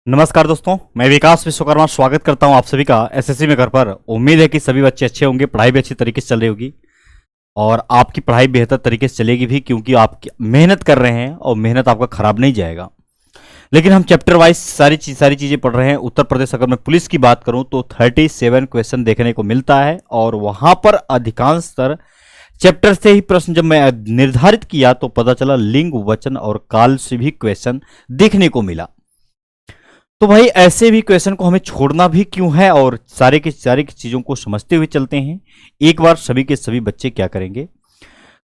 नमस्कार दोस्तों, मैं विकास विश्वकर्मा स्वागत करता हूं आप सभी का एसएससी में घर पर। उम्मीद है कि सभी बच्चे अच्छे होंगे, पढ़ाई भी अच्छी तरीके से चल रही होगी और आपकी पढ़ाई बेहतर तरीके से चलेगी भी, क्योंकि आप मेहनत कर रहे हैं और मेहनत आपका खराब नहीं जाएगा। लेकिन हम चैप्टर वाइज सारी चीज़ें पढ़ रहे हैं। उत्तर प्रदेश, अगर मैं पुलिस की बात करूं तो 37 क्वेश्चन देखने को मिलता है और वहां पर अधिकांशतर चैप्टर से ही प्रश्न जब मैं निर्धारित किया तो पता चला लिंग, वचन और काल से भी क्वेश्चन देखने को मिला। तो भाई ऐसे भी क्वेश्चन को हमें छोड़ना भी क्यों है, और सारे की चीजों को समझते हुए चलते हैं। एक बार सभी के सभी बच्चे क्या करेंगे,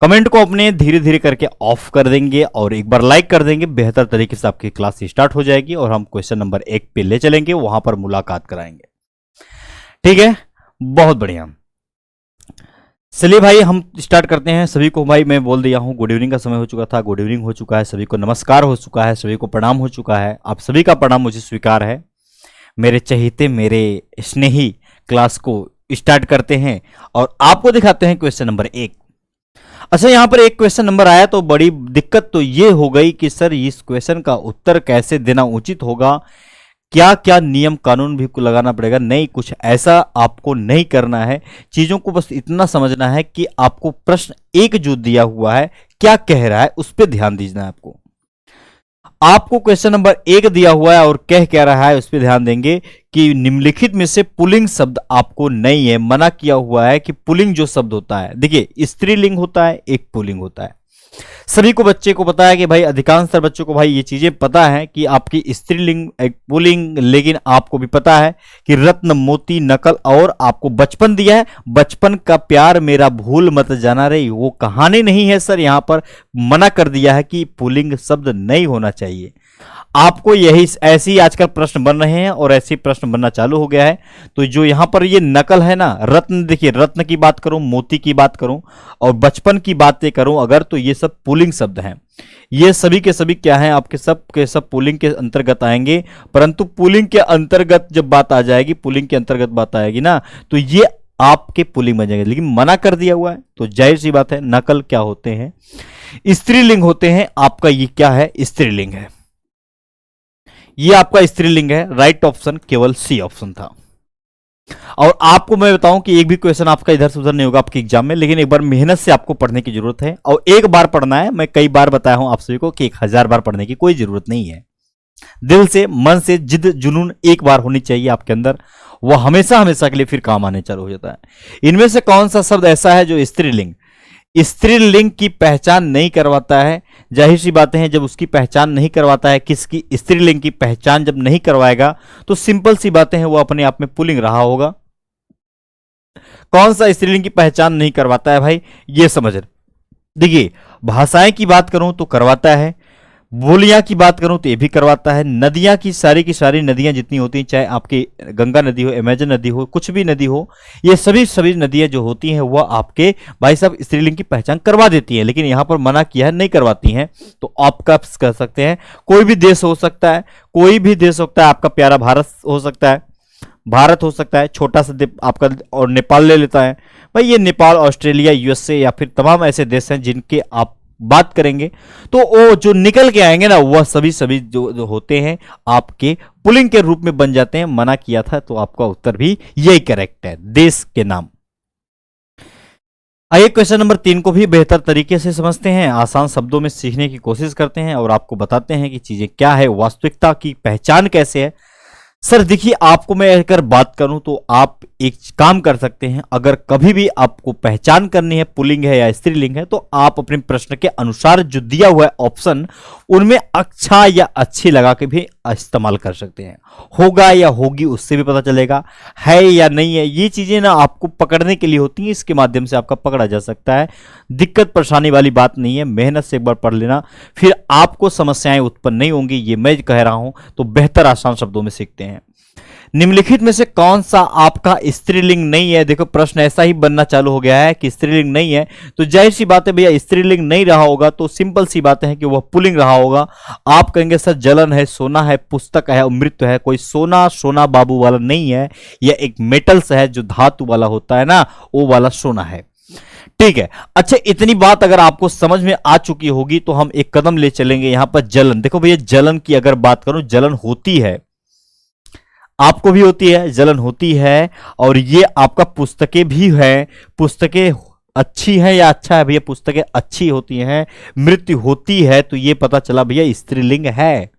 कमेंट को अपने धीरे धीरे करके ऑफ कर देंगे और एक बार लाइक कर देंगे। बेहतर तरीके से आपकी क्लास स्टार्ट हो जाएगी और हम क्वेश्चन नंबर 1 पे ले चलेंगे, वहां पर मुलाकात कराएंगे। ठीक है, बहुत बढ़िया। चलिए भाई हम स्टार्ट करते हैं। सभी को भाई मैं बोल दिया हूँ, गुड इवनिंग का समय हो चुका था, गुड इवनिंग हो चुका है, सभी को नमस्कार हो चुका है, सभी को प्रणाम हो चुका है। आप सभी का प्रणाम मुझे स्वीकार है। मेरे चहेते, मेरे स्नेही, क्लास को स्टार्ट करते हैं और आपको दिखाते हैं क्वेश्चन नंबर 1। अच्छा, यहाँ पर एक क्वेश्चन नंबर आया तो बड़ी दिक्कत तो ये हो गई कि सर इस क्वेश्चन का उत्तर कैसे देना उचित होगा, क्या क्या नियम कानून भी लगाना पड़ेगा। नहीं, कुछ ऐसा आपको नहीं करना है। चीजों को बस इतना समझना है कि आपको प्रश्न 1 जो दिया हुआ है क्या कह रहा है, उस पर ध्यान दीजना है। आपको क्वेश्चन नंबर 1 दिया हुआ है और कह क्या रहा है उस पर ध्यान देंगे कि निम्नलिखित में से पुल्लिंग शब्द आपको नहीं है। मना किया हुआ है कि पुल्लिंग जो शब्द होता है, देखिए स्त्रीलिंग होता है, एक पुल्लिंग होता है। सभी को बच्चे को पता है कि भाई अधिकांशतर बच्चों को भाई ये चीजें पता है कि आपकी स्त्रीलिंग एक पुल्लिंग, लेकिन आपको भी पता है कि रत्न, मोती, नकल, और आपको बचपन दिया है। बचपन का प्यार मेरा भूल मत जाना रे, वो कहानी नहीं है सर। यहां पर मना कर दिया है कि पुल्लिंग शब्द नहीं होना चाहिए। आपको यही ऐसे ही आजकल प्रश्न बन रहे हैं और ऐसे ही प्रश्न बनना चालू हो गया है। तो जो यहां पर ये नकल है ना, रत्न, देखिए रत्न की बात करूं, मोती की बात करूं और बचपन की बातें करूं अगर, तो ये सब पुल्लिंग शब्द हैं। ये सभी के सभी क्या हैं, आपके सब के सब पुल्लिंग के अंतर्गत आएंगे। परंतु पुल्लिंग के अंतर्गत जब बात आ जाएगी, पुल्लिंग के अंतर्गत बात आएगी ना, तो ये आपके पुल्लिंग बन जाएंगे। लेकिन मना कर दिया हुआ है तो जाहिर सी बात है, नकल क्या होते हैं, स्त्रीलिंग होते हैं। आपका ये क्या है, स्त्रीलिंग है। ये आपका स्त्रीलिंग है। राइट ऑप्शन केवल सी ऑप्शन था। और आपको मैं बताऊं कि एक भी क्वेश्चन आपका इधर से उधर नहीं होगा आपके एग्जाम में, लेकिन एक बार मेहनत से आपको पढ़ने की जरूरत है। और एक बार पढ़ना है, मैं कई बार बताया हूं आप सभी को कि 1000 बार पढ़ने की कोई जरूरत नहीं है। दिल से, मन से, जिद जुनून एक बार होनी चाहिए आपके अंदर, वह हमेशा हमेशा के लिए फिर काम आने चालू हो जाता है। इनमें से कौन सा शब्द ऐसा है जो स्त्रीलिंग की पहचान नहीं करवाता है? जाहिर सी बातें हैं, जब उसकी पहचान नहीं करवाता है, किसकी स्त्रीलिंग की पहचान जब नहीं करवाएगा तो सिंपल सी बातें हैं, वो अपने आप में पुल्लिंग रहा होगा। कौन सा स्त्रीलिंग की पहचान नहीं करवाता है भाई, ये समझ। देखिए, भाषाएं की बात करूं तो करवाता है, बोलियां की बात करूं तो ये भी करवाता है। नदियां की सारी नदियां जितनी होती हैं, चाहे आपकी गंगा नदी हो, अमेजन नदी हो, कुछ भी नदी हो, ये सभी नदियां जो होती हैं वह आपके भाई साहब स्त्रीलिंग की पहचान करवा देती हैं। लेकिन यहां पर मना किया है, नहीं करवाती हैं। तो आप कब कर सकते हैं, कोई भी देश हो सकता है, कोई भी देश हो सकता है, आपका प्यारा भारत हो सकता है, भारत हो सकता है, छोटा सा द्वीप आपका, और नेपाल ले लेता है भाई। ये नेपाल, ऑस्ट्रेलिया, यूएसए या फिर तमाम ऐसे देश हैं जिनके आप बात करेंगे तो वो जो निकल के आएंगे ना, वह सभी जो होते हैं आपके पुल्लिंग के रूप में बन जाते हैं। मना किया था तो आपका उत्तर भी यही करेक्ट है, देश के नाम। आइए क्वेश्चन नंबर 3 को भी बेहतर तरीके से समझते हैं, आसान शब्दों में सीखने की कोशिश करते हैं और आपको बताते हैं कि चीजें क्या है, वास्तविकता की पहचान कैसे है। सर देखिए, आपको मैं अगर बात करूं तो आप एक काम कर सकते हैं। अगर कभी भी आपको पहचान करनी है पुल्लिंग है या स्त्रीलिंग है, तो आप अपने प्रश्न के अनुसार जो दिया हुआ है ऑप्शन, उनमें अच्छा या अच्छी लगा के भी इस्तेमाल कर सकते हैं। होगा या होगी उससे भी पता चलेगा, है या नहीं है। ये चीजें ना आपको पकड़ने के लिए होती हैं, इसके माध्यम से आपका पकड़ा जा सकता है। दिक्कत परेशानी वाली बात नहीं है, मेहनत से एक बार पढ़ लेना, फिर आपको समस्याएं उत्पन्न नहीं होंगी, ये मैं कह रहा हूं। तो बेहतर आसान शब्दों में सीखते हैं। निम्नलिखित में से कौन सा आपका स्त्रीलिंग नहीं है? देखो प्रश्न ऐसा ही बनना चालू हो गया है कि स्त्रीलिंग नहीं है, तो जाहिर सी बात है भैया, स्त्रीलिंग नहीं रहा होगा तो सिंपल सी बात है कि वह पुल्लिंग रहा होगा। आप कहेंगे सर जलन है, सोना है, पुस्तक है, मृत्यु है। कोई सोना बाबू वाला नहीं है, यह एक मेटल्स है जो धातु वाला होता है ना, वो वाला सोना है। ठीक है, अच्छा इतनी बात अगर आपको समझ में आ चुकी होगी तो हम एक कदम ले चलेंगे। यहां पर जलन, देखो भैया जलन की अगर बात करूं, जलन होती है, आपको भी होती है, जलन होती है, और ये आपका पुस्तकें भी है, पुस्तकें अच्छी है या अच्छा है भैया, पुस्तकें अच्छी होती हैं, मृत्यु होती है, तो ये पता चला भैया स्त्रीलिंग है।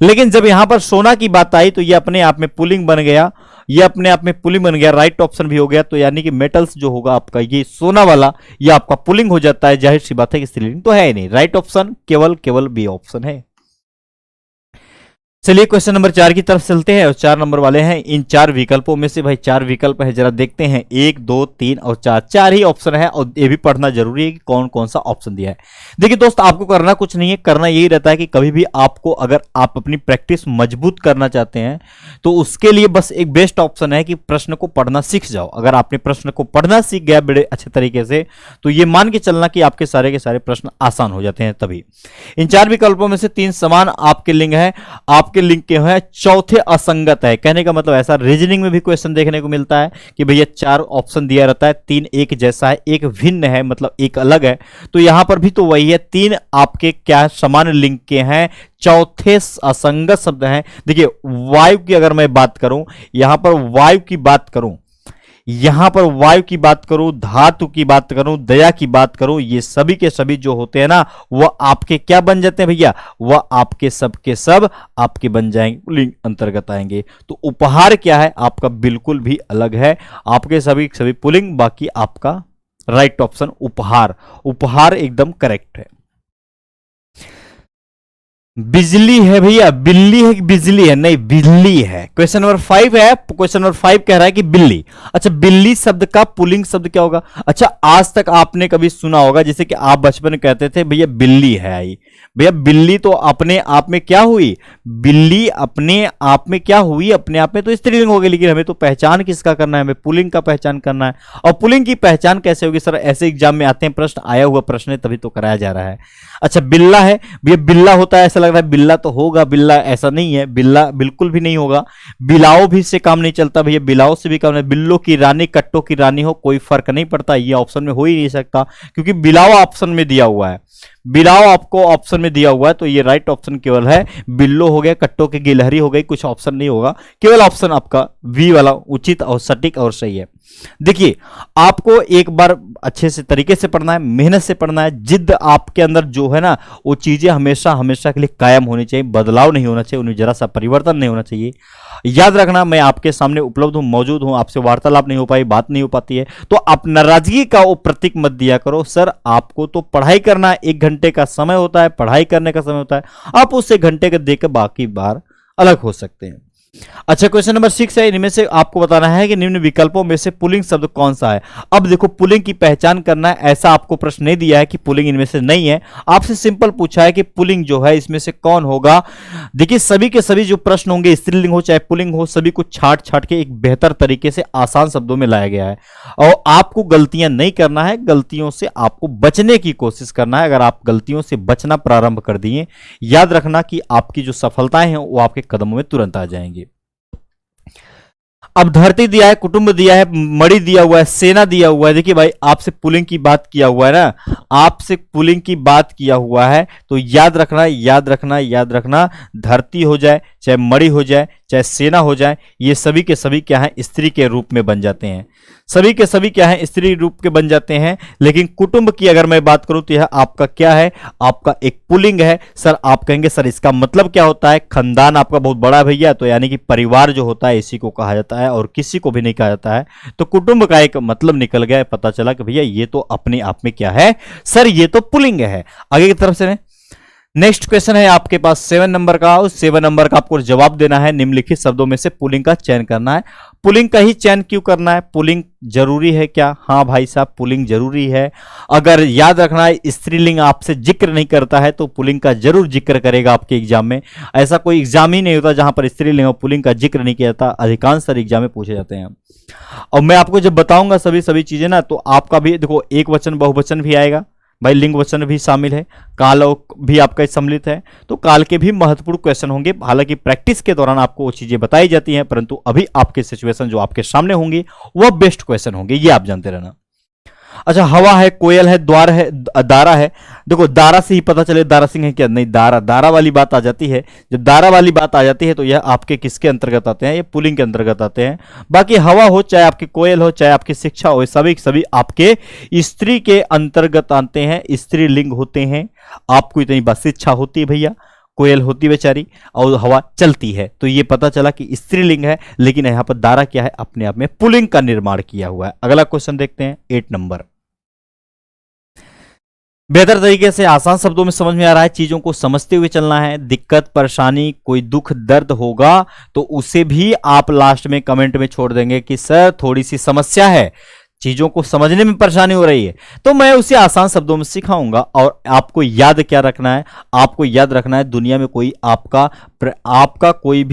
लेकिन जब यहां पर सोना की बात आई तो ये अपने आप में पुलिंग बन गया, ये अपने आप में पुलिंग बन गया, राइट ऑप्शन भी हो गया। तो यानी कि मेटल्स जो होगा आपका ये सोना वाला, ये आपका पुलिंग हो जाता है, जाहिर सी बात है कि स्त्रीलिंग तो है ही नहीं। राइट ऑप्शन केवल बी ऑप्शन है। चलिए क्वेश्चन नंबर 4 की तरफ चलते हैं, और 4 नंबर वाले हैं। इन 4 विकल्पों में से भाई 4 विकल्प है, जरा देखते हैं, 1 2 3 और 4, 4 ही ऑप्शन है, और ये भी पढ़ना जरूरी है कि कौन कौन सा ऑप्शन दिया है। देखिए दोस्त, आपको करना कुछ नहीं है, करना यही रहता है कि कभी भी आपको, अगर आप अपनी प्रैक्टिस मजबूत करना चाहते हैं तो उसके लिए बस एक बेस्ट ऑप्शन है कि प्रश्न को पढ़ना सीख जाओ। अगर आपने प्रश्न को पढ़ना सीख गया बड़े अच्छे तरीके से, तो ये मान के चलना कि आपके सारे के सारे प्रश्न आसान हो जाते हैं। तभी इन 4 विकल्पों में से 3 समान आपके लिंग है, आपके लिंक के हैं, चौथे असंगत है। कहने का मतलब ऐसा रीजनिंग में भी क्वेश्चन देखने को मिलता है कि भैया 4 ऑप्शन दिया रहता है, 3 एक जैसा है, एक भिन्न है, मतलब एक अलग है। तो यहां पर भी तो वही है, 3 आपके क्या समान लिंक के हैं, चौथे असंगत शब्द हैं। देखिए वायु की अगर मैं बात करूं, यहां पर वायु की बात करूं, यहां पर वायु की बात करूं, धातु की बात करूं, दया की बात करूं, ये सभी के सभी जो होते हैं ना, वह आपके क्या बन जाते हैं भैया, वह आपके सब के सब आपके बन जाएंगे, लिंग अंतर्गत आएंगे। तो उपहार क्या है आपका, बिल्कुल भी अलग है, आपके सभी सभी पुलिंग, बाकी आपका राइट ऑप्शन उपहार, उपहार एकदम करेक्ट है। बिजली है भैया, बिल्ली है कि बिजली है, नहीं बिल्ली है। क्वेश्चन नंबर 5 है, क्वेश्चन नंबर 5 कह रहा है कि बिल्ली। अच्छा, बिल्ली शब्द का पुल्लिंग शब्द क्या होगा? अच्छा, आज तक आपने कभी सुना होगा, जैसे कि आप बचपन में कहते थे भैया बिल्ली है आई, भैया बिल्ली तो अपने आप में क्या हुई, बिल्ली अपने आप में क्या हुई, अपने आप में तो स्त्रीलिंग हो गई, लेकिन हमें तो पहचान किसका करना है, हमें पुल्लिंग का पहचान करना है। और पुल्लिंग की पहचान कैसे होगी सर, ऐसे एग्जाम में आते हैं प्रश्न, आया हुआ प्रश्न है तभी तो कराया जा रहा है। अच्छा, बिल्ला है भैया, बिल्ला होता है, ऐसा लग रहा है बिल्ला तो होगा, बिल्ला ऐसा नहीं है, बिल्ला बिल्कुल भी नहीं होगा। बिलाओ भी से काम नहीं चलता भैया, बिलाओ से भी काम नहीं, बिल्लो की रानी कट्टो की रानी हो, कोई फर्क नहीं पड़ता, ये ऑप्शन में हो ही नहीं सकता, क्योंकि बिलाओ ऑप्शन में दिया हुआ है, बिलाओ आपको ऑप्शन में दिया हुआ है, तो ये राइट ऑप्शन केवल है बिल्लो हो गया, कट्टो की गिलहरी हो गई, कुछ ऑप्शन नहीं होगा, केवल ऑप्शन आपका बी वाला उचित और सटीक और सही है। देखिए, आपको एक बार अच्छे से तरीके से पढ़ना है, मेहनत से पढ़ना है, जिद्द आपके अंदर जो है ना, वो चीजें हमेशा हमेशा के लिए कायम होनी चाहिए, बदलाव नहीं होना चाहिए, उन्हें जरा सा परिवर्तन नहीं होना चाहिए। याद रखना, मैं आपके सामने उपलब्ध हूं, मौजूद हूं, आपसे वार्तालाप नहीं हो पाई, बात नहीं हो पाती है, तो आप नाराजगी का वो प्रतीक मत दिया करो। सर आपको तो पढ़ाई करना है, 1 घंटे का समय होता है, पढ़ाई करने का समय होता है, आप उससे घंटे का देकर बाकी बार अलग हो सकते हैं। अच्छा, क्वेश्चन नंबर 6 है, इनमें से आपको बताना है कि निम्न विकल्पों में से पुल्लिंग शब्द कौन सा है। अब देखो, पुल्लिंग की पहचान करना है, ऐसा आपको प्रश्न नहीं दिया है कि पुल्लिंग इनमें से नहीं है, आपसे सिंपल पूछा है कि पुल्लिंग जो है इसमें से कौन होगा। देखिए, सभी के सभी जो प्रश्न होंगे, स्त्रीलिंग हो चाहे पुल्लिंग हो, सभी को छाट छाट के एक बेहतर तरीके से आसान शब्दों में लाया गया है, और आपको गलतियां नहीं करना है, गलतियों से आपको बचने की कोशिश करना है। अगर आप गलतियों से बचना प्रारंभ कर दिए, याद रखना कि आपकी जो सफलताएं हैं वो आपके कदमों में तुरंत आ जाएंगी। अब धरती दिया है, कुटुंब दिया है, मणि दिया हुआ है, सेना दिया हुआ है। देखिए भाई, आपसे पुल्लिंग की बात किया हुआ है ना, आपसे पुल्लिंग की बात किया हुआ है, तो याद रखना याद रखना याद रखना, धरती हो जाए चाहे मणि हो जाए चाहे सेना हो जाए, ये सभी के सभी क्या है, स्त्री के रूप में बन जाते हैं, सभी के सभी क्या है, स्त्री रूप के बन जाते हैं। लेकिन कुटुंब की अगर मैं बात करूं तो यह आपका क्या है, आपका एक पुल्लिंग है। सर आप कहेंगे सर इसका मतलब क्या होता है, खानदान आपका बहुत बड़ा है भैया, तो यानी कि परिवार जो होता है इसी को कहा जाता है, और किसी को भी नहीं कहा जाता है। तो कुटुंब का एक मतलब निकल गया, पता चला कि भैया ये तो अपने आप में क्या है सर, ये तो पुल्लिंग है। आगे की तरफ से नेक्स्ट क्वेश्चन है आपके पास 7 नंबर का, उस 7 नंबर का आपको जवाब देना है, निम्नलिखित शब्दों में से पुल्लिंग का चयन करना है। पुल्लिंग का ही चयन क्यों करना है, पुल्लिंग जरूरी है क्या? हाँ भाई साहब, पुल्लिंग जरूरी है। अगर याद रखना है, स्त्रीलिंग आपसे जिक्र नहीं करता है तो पुल्लिंग का जरूर जिक्र करेगा आपके एग्जाम में। ऐसा कोई एग्जाम ही नहीं होता जहां पर स्त्रीलिंग और पुल्लिंग का जिक्र नहीं किया जाता, अधिकांश सारे एग्जाम में पूछे जाते हैं। और मैं आपको जब बताऊंगा सभी चीजें ना, तो आपका भी देखो एक वचन बहुवचन भी आएगा भाई, लिंग वचन भी शामिल है, काल भी आपका सम्मिलित है, तो काल के भी महत्वपूर्ण क्वेश्चन होंगे। हालांकि प्रैक्टिस के दौरान आपको वो चीजें बताई जाती हैं, परंतु अभी आपके सिचुएशन जो आपके सामने होंगी वह बेस्ट क्वेश्चन होंगे, ये आप जानते रहना। अच्छा, हवा है, कोयल है, द्वार है, दारा है। देखो दारा से ही पता चले दारा सिंह है क्या, नहीं, दारा, दारा वाली बात आ जाती है। जब दारा वाली बात आ जाती है तो यह आपके किसके अंतर्गत आते हैं, ये पुलिंग के अंतर्गत आते हैं। बाकी हवा हो, चाहे आपकी कोयल हो, चाहे आपकी शिक्षा हो, सभी सभी आपके स्त्री के अंतर्गत आते हैं, स्त्रीलिंग होते हैं। आपको इतनी बात, शिक्षा होती है भैया, कोयल होती बेचारी, और हवा चलती है, तो ये पता चला कि स्त्रीलिंग है। लेकिन यहां पर दारा क्या है, अपने आप में पुलिंग का निर्माण किया हुआ है। अगला क्वेश्चन देखते हैं 8 नंबर। बेहतर तरीके से आसान शब्दों में समझ में आ रहा है, चीजों को समझते हुए चलना है। दिक्कत परेशानी कोई दुख दर्द होगा तो उसे भी आप लास्ट में कमेंट में छोड़ देंगे कि सर थोड़ी सी समस्या है, चीजों को समझने में परेशानी हो रही है, तो मैं उसे आसान शब्दों में सिखाऊंगा। और आपको याद क्या रखना है, आपको याद रखना है दुनिया में कोई आपका कोई